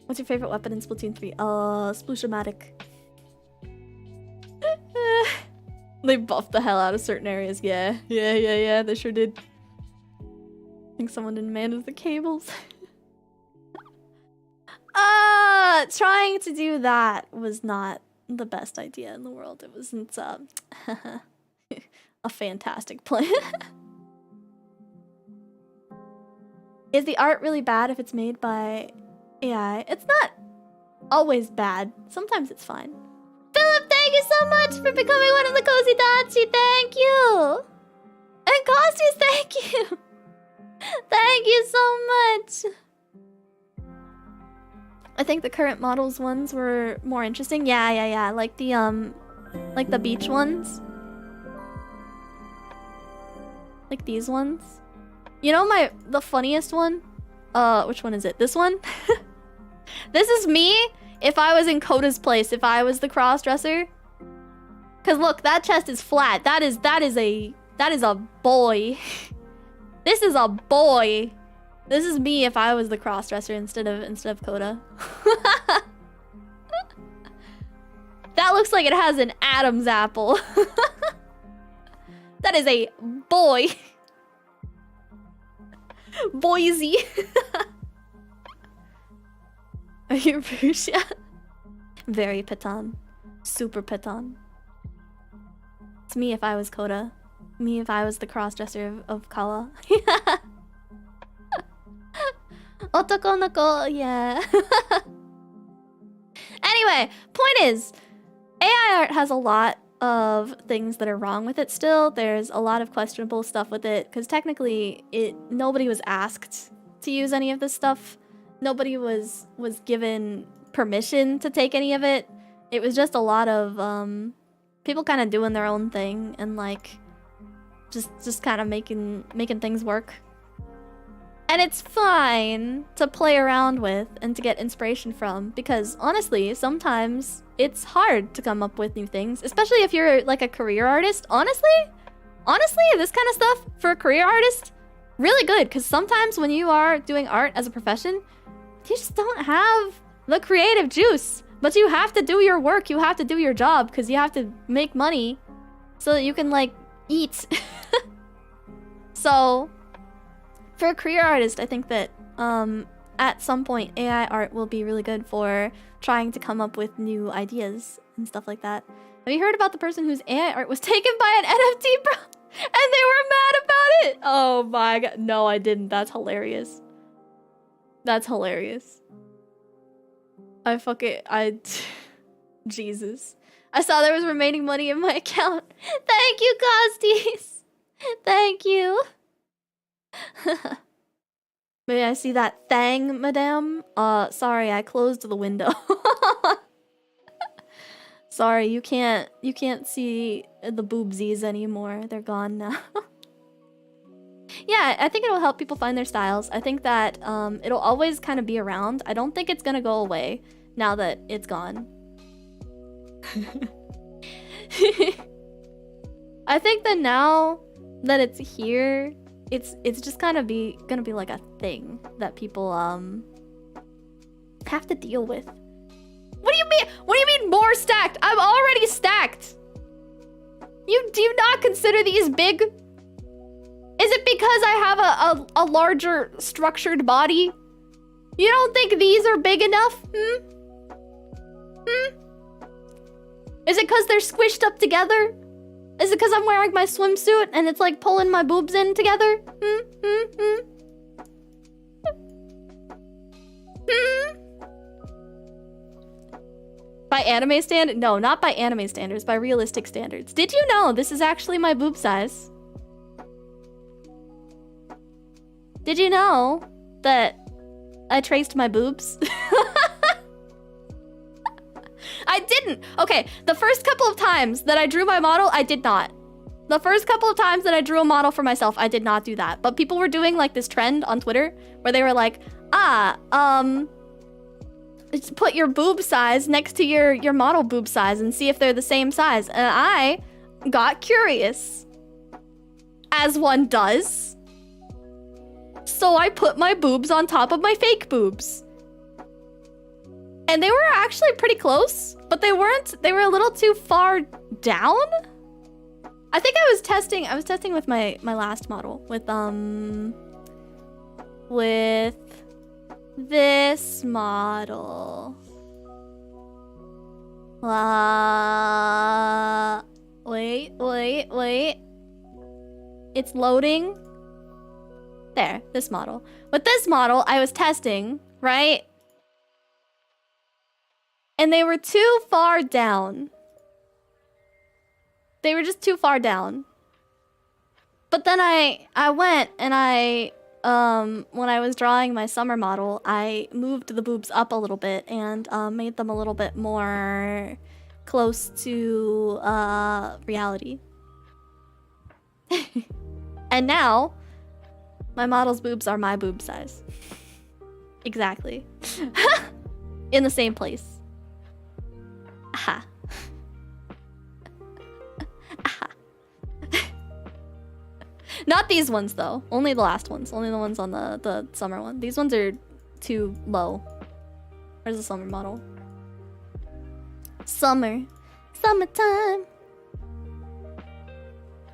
What's your favorite weapon in Splatoon 3? Splooshomatic. They buffed the hell out of certain areas. Yeah, they sure did. I think someone didn't manage the cables. Trying to do that was not the best idea in the world. It wasn't a fantastic plan. Is the art really bad if it's made by AI? It's not always bad. Sometimes it's fine. Philip, thank you so much for becoming one of the kozii. Thank you. And Costies, thank you. Thank you so much. I think the current models ones were more interesting. Yeah. Like the beach ones. Like these ones. You know the funniest one? Which one is it? This one? This is me if I was in Koda's place, if I was the cross-dresser. Cause look, that chest is flat. That is a boy. This is a boy. This is me if I was the cross-dresser instead of Koda. That looks like it has an Adam's apple. That is a boy. Boise. Are you Fuchsia? Very Patan. Super Patan. It's me if I was Koda. Me if I was the cross-dresser of Kawa. Otoko no ko, yeah. Anyway, point is, AI art has a lot of things that are wrong with it still. There's a lot of questionable stuff with it, because technically nobody was asked to use any of this stuff. Nobody was given permission to take any of it. It was just a lot of people kind of doing their own thing and like just kind of making things work. And it's fine to play around with and to get inspiration from, because honestly, sometimes it's hard to come up with new things, especially if you're like a career artist. Honestly, this kind of stuff for a career artist, really good, because sometimes when you are doing art as a profession, you just don't have the creative juice, but you have to do your work, you have to do your job, because you have to make money so that you can like eat. So for a career artist, I think that at some point AI art will be really good for trying to come up with new ideas and stuff like that. Have you heard about the person whose AI art was taken by an NFT, bro? And they were mad about it? Oh my god. No, I didn't. That's hilarious. That's hilarious. Jesus. I saw there was remaining money in my account. Thank you, Costies. Thank you. May I see that thang, madame? Sorry, I closed the window. Sorry, you can't see the boobsies anymore. They're gone now. Yeah, I think it'll help people find their styles. I think that it'll always kind of be around. I don't think it's gonna go away now that it's gone. I think that now that it's here, it's just gonna be like a thing that people have to deal with. What do you mean? What do you mean more stacked? I'm already stacked. You do not consider these big? Is it because I have a larger structured body? You don't think these are big enough? Is it because they're squished up together? Is it because I'm wearing my swimsuit and it's like pulling my boobs in together? By anime standards? No, not by anime standards, by realistic standards. Did you know this is actually my boob size? Did you know that I traced my boobs? I didn't. Okay, the first couple of times that I drew my model, I did not. The first couple of times that I drew a model for myself, I did not do that. But people were doing like this trend on Twitter where they were like, just put your boob size next to your model boob size and see if they're the same size. And I got curious, as one does. So I put my boobs on top of my fake boobs. And they were actually pretty close, but they weren't, they were a little too far down. I think I was testing with my last model with this model. Wait. It's loading. There, this model. With this model, I was testing, right? And they were too far down. They were just too far down. But then I went and when I was drawing my summer model, I moved the boobs up a little bit and made them a little bit more close to reality. And now, my model's boobs are my boob size. Exactly. In the same place. Aha. Aha. Not these ones though. Only the last ones. Only the ones on the summer one. These ones are too low. Where's the summer model? Summertime.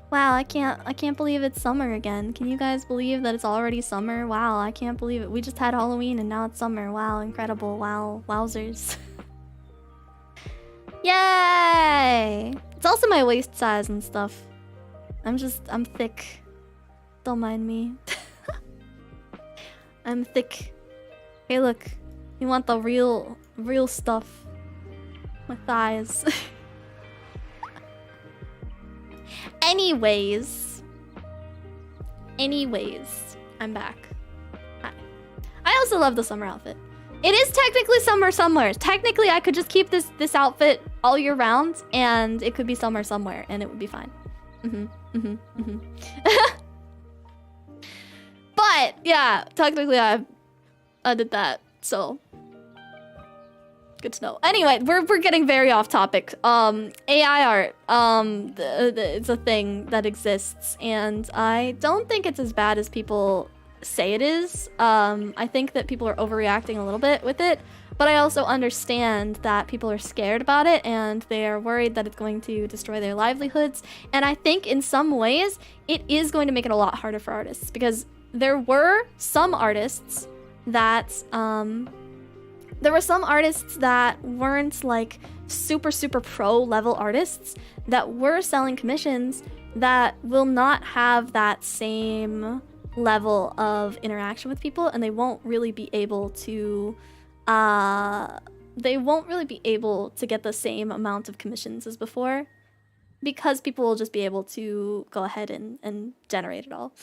Wow, I can't believe it's summer again. Can you guys believe that it's already summer? Wow, I can't believe it. We just had Halloween and now it's summer. Wow, incredible. Wow, wowzers. Yay! It's also my waist size and stuff. I'm thick. Don't mind me. I'm thick. Hey, look. You want the real stuff. My thighs. Anyways, I'm back. Hi. I also love the summer outfit. It is technically summer somewhere. Technically, I could just keep this outfit all year round, and it could be summer somewhere, and it would be fine. But yeah, technically, I did that, so good to know. Anyway, we're getting very off topic. AI art, it's a thing that exists, and I don't think it's as bad as people say it is. I think that people are overreacting a little bit with it, but I also understand that people are scared about it and they're worried that it's going to destroy their livelihoods. And I think in some ways it is going to make it a lot harder for artists, because there were some artists that weren't like super pro level artists that were selling commissions that will not have that same level of interaction with people, and they won't really be able to get the same amount of commissions as before, because people will just be able to go ahead and generate it all.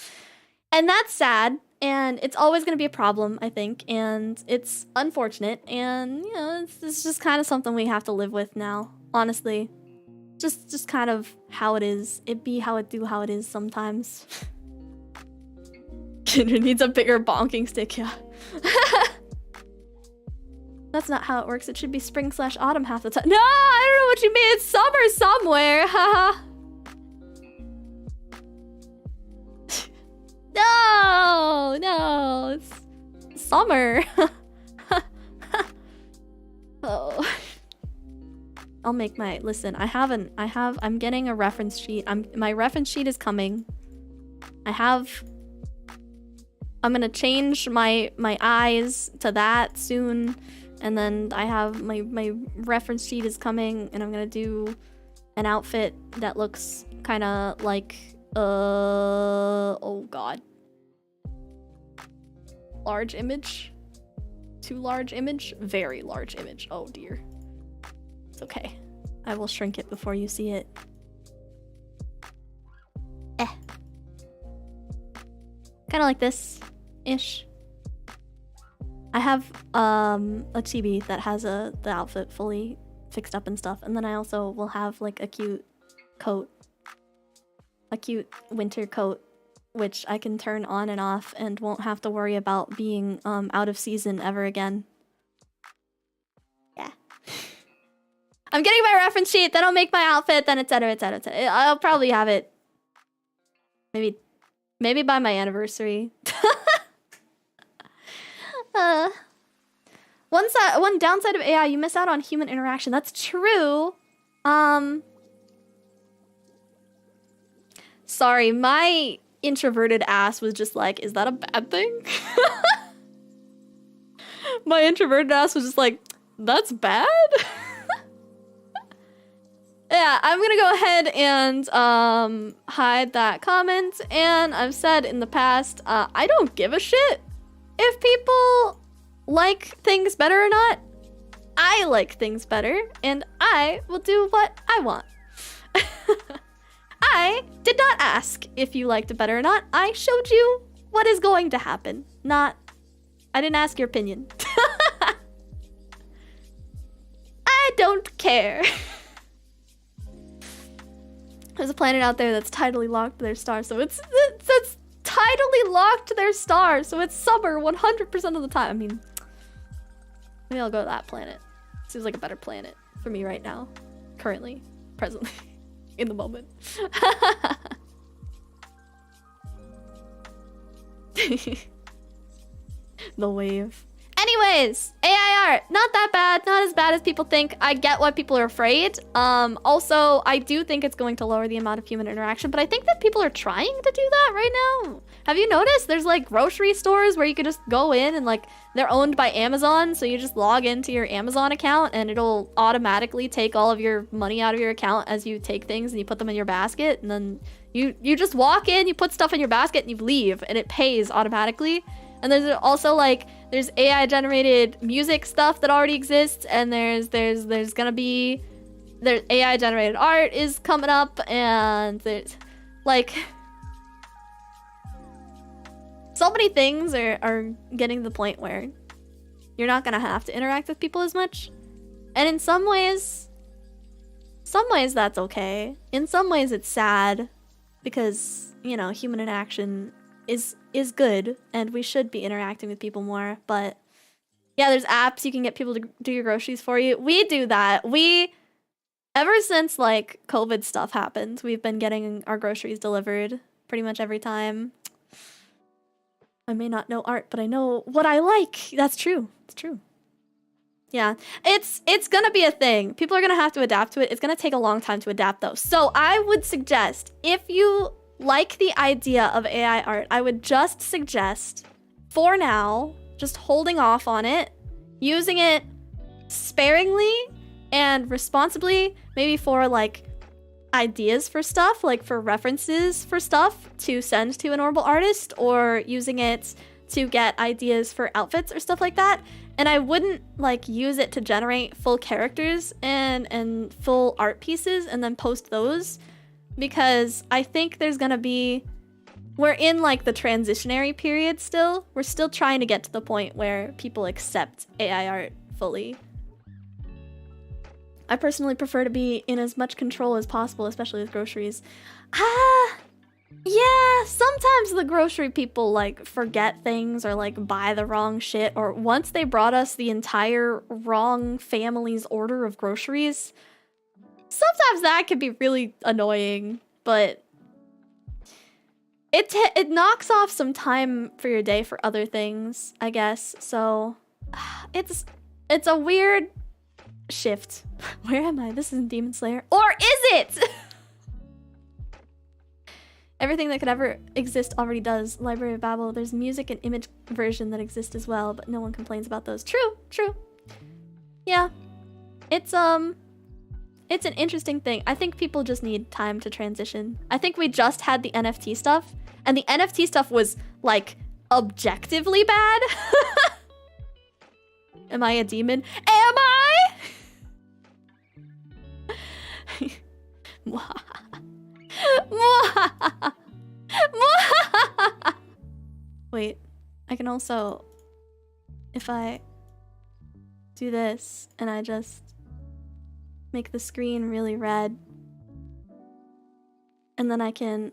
And that's sad, and it's always going to be a problem, I think, and it's unfortunate, and you know, it's just kind of something we have to live with now, honestly. Just kind of how it is. It be how it do how it is sometimes. Kindred needs a bigger bonking stick, yeah. That's not how it works. It should be spring/autumn half the time. No, I don't know what you mean. It's summer somewhere, haha. no, it's summer. Oh. I'll make my, listen, I'm getting a reference sheet. My reference sheet is coming. I'm gonna change my eyes to that soon. And then I have my reference sheet is coming, and I'm gonna do an outfit that looks kind of like, oh god. Large image? Too large image? Very large image. Oh dear. It's okay. I will shrink it before you see it. Kind of like this-ish. I have a chibi that has the outfit fully fixed up and stuff, and then I also will have like a cute coat. A cute winter coat, which I can turn on and off and won't have to worry about being out of season ever again. Yeah. I'm getting my reference sheet, then I'll make my outfit, then etc, etc, etc. I'll probably have it maybe by my anniversary. One downside of AI, you miss out on human interaction. That's true. Sorry, my introverted ass was just like, is that a bad thing? My introverted ass was just like, that's bad? Yeah, I'm gonna go ahead and hide that comment. And I've said in the past, I don't give a shit if people like things better or not. I like things better, and I will do what I want. I did not ask if you liked it better or not. I showed you what is going to happen. I didn't ask your opinion. I don't care. There's a planet out there that's tidally locked to their star, so it's tidally locked to their star, so it's summer 100% of the time. I mean, maybe I'll go to that planet. Seems like a better planet for me right now, currently, presently, in the moment. The wave. Anyways, AI art, not that bad, not as bad as people think. I get why people are afraid. Also, I do think it's going to lower the amount of human interaction, but I think that people are trying to do that right now. Have you noticed there's like grocery stores where you could just go in and like, they're owned by Amazon, so you just log into your Amazon account and it'll automatically take all of your money out of your account as you take things and you put them in your basket, and then you just walk in, you put stuff in your basket and you leave, and it pays automatically. And there's also like, there's AI generated music stuff that already exists, and there's gonna be, AI generated art is coming up, and there's like, so many things are getting to the point where you're not gonna have to interact with people as much. And in some ways that's okay. In some ways it's sad, because, you know, human interaction is good, and we should be interacting with people more. But yeah, there's apps you can get people to do your groceries for you. We do that. Ever since like COVID stuff happened, we've been getting our groceries delivered pretty much every time. I may not know art, but I know what I like. That's true. It's true. Yeah, it's gonna be a thing. People are gonna have to adapt to it. It's gonna take a long time to adapt though. So I would suggest, if you like the idea of AI art, I would just suggest, for now, just holding off on it, using it sparingly and responsibly, maybe for like ideas for stuff, like for references for stuff to send to an Orbital artist, or using it to get ideas for outfits or stuff like that. And I wouldn't like use it to generate full characters and full art pieces and then post those, because I think there's gonna be, we're in like the transitionary period still. We're still trying to get to the point where people accept AI art fully. I personally prefer to be in as much control as possible, especially with groceries. Yeah, sometimes the grocery people like forget things or like buy the wrong shit, or once they brought us the entire wrong family's order of groceries, sometimes that can be really annoying. But it knocks off some time for your day for other things, I guess. So it's a weird shift. Where am I? This isn't Demon Slayer. Or is it? Everything that could ever exist already does. Library of Babel. There's music and image version that exist as well, but no one complains about those. True, true. Yeah. It's an interesting thing. I think people just need time to transition. I think we just had the NFT stuff, and the NFT stuff was, like, objectively bad. Am I a demon? Am I? Wait, I can also, if I do this and I just make the screen really red, and then I can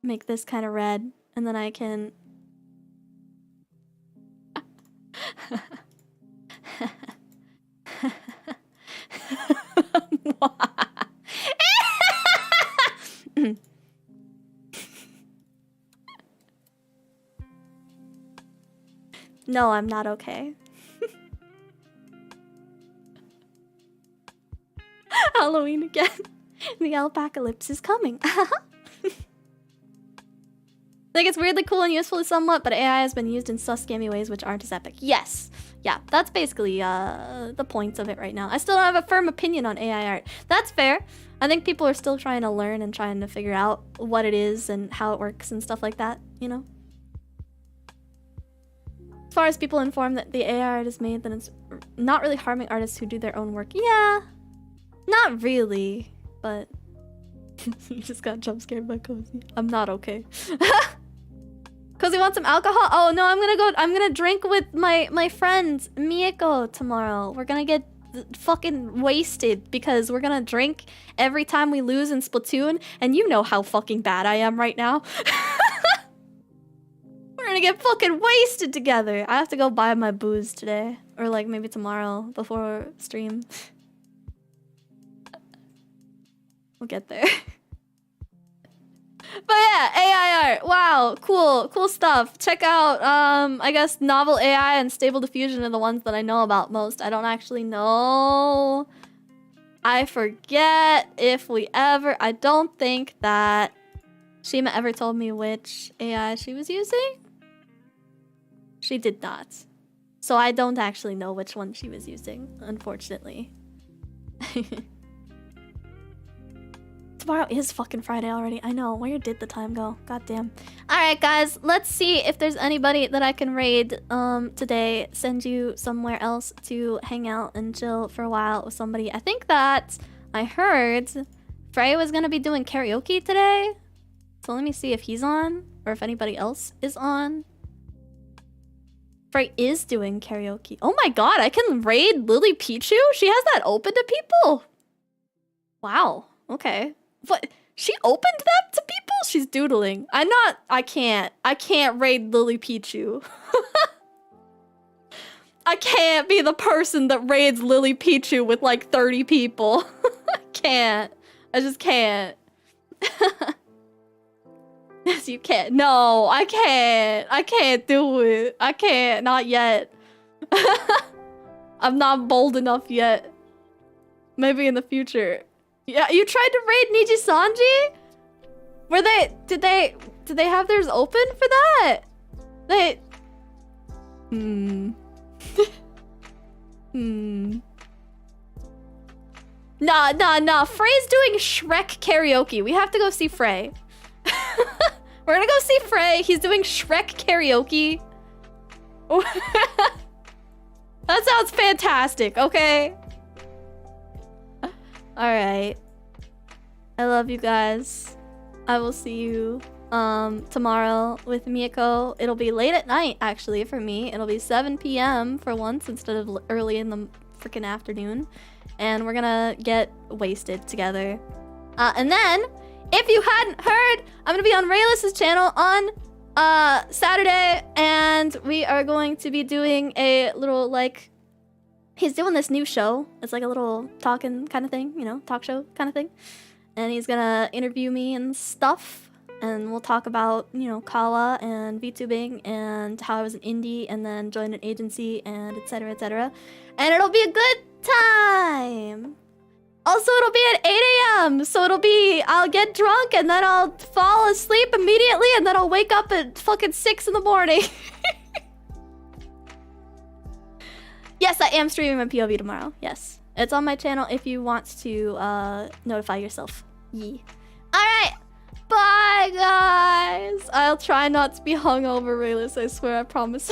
make this kind of red, and then I can No, I'm not okay. Halloween again. The alpacalypse is coming. Like, it's weirdly cool and useful somewhat, but AI has been used in sus scammy ways which aren't as epic. Yes. Yeah, that's basically the point of it right now. I still don't have a firm opinion on AI art. That's fair. I think people are still trying to learn and trying to figure out what it is and how it works and stuff like that, you know? As far as people informed that the AI art is made, then it's not really harming artists who do their own work. Yeah, not really, but you just got jump scared by Kozii. I'm not okay. Kozii wants some alcohol? Oh no, I'm gonna drink with my friend Mieko tomorrow. We're gonna get fucking wasted because we're gonna drink every time we lose in Splatoon, and you know how fucking bad I am right now. We're gonna get fucking wasted together. I have to go buy my booze today, or like maybe tomorrow before stream. We'll get there. But yeah, AI art. Wow, cool stuff. Check out, I guess Novel AI and Stable Diffusion are the ones that I know about most. I don't actually know. I forget if I don't think that Shima ever told me which AI she was using. She did not. So I don't actually know which one she was using, unfortunately. Tomorrow is fucking Friday already. I know. Where did the time go? God damn. Alright, guys. Let's see if there's anybody that I can raid today. Send you somewhere else to hang out and chill for a while with somebody. I think that I heard Frey was gonna be doing karaoke today. So let me see if he's on or if anybody else is on. Frey is doing karaoke. Oh my god, I can raid Lily Pichu? She has that open to people? Wow. Okay. What? She opened that to people? She's doodling. I can't raid Lily Pichu. I can't be the person that raids Lily Pichu with like 30 people. I can't. I just can't. Yes, you can. No, I can't. I can't do it. I can't. Not yet. I'm not bold enough yet. Maybe in the future. Yeah, you tried to raid Niji Sanji? Were they... Did they have theirs open for that? They... Nah. Frey's doing Shrek karaoke. We have to go see Frey. We're gonna go see Frey. He's doing Shrek karaoke. That sounds fantastic, okay? Alright. I love you guys. I will see you tomorrow with Mieko. It'll be late at night, actually, for me. It'll be 7 p.m. for once instead of early in the freaking afternoon. And we're gonna get wasted together. And then, if you hadn't heard, I'm gonna be on Raylis's channel on Saturday, and we are going to be doing a little, like, he's doing this new show. It's like a little talking kind of thing, you know, talk show kind of thing. And he's gonna interview me and stuff. and we'll talk about, you know, Kawa and VTubing and how I was an indie and then joined an agency and etc, etc. And it'll be a good time. Also, it'll be at 8 a.m. So I'll get drunk and then I'll fall asleep immediately and then I'll wake up at fucking 6 in the morning. Yes, I am streaming my POV tomorrow. Yes. It's on my channel if you want to notify yourself. Yee. Alright. Bye, guys. I'll try not to be hungover, Rayless. I swear, I promise.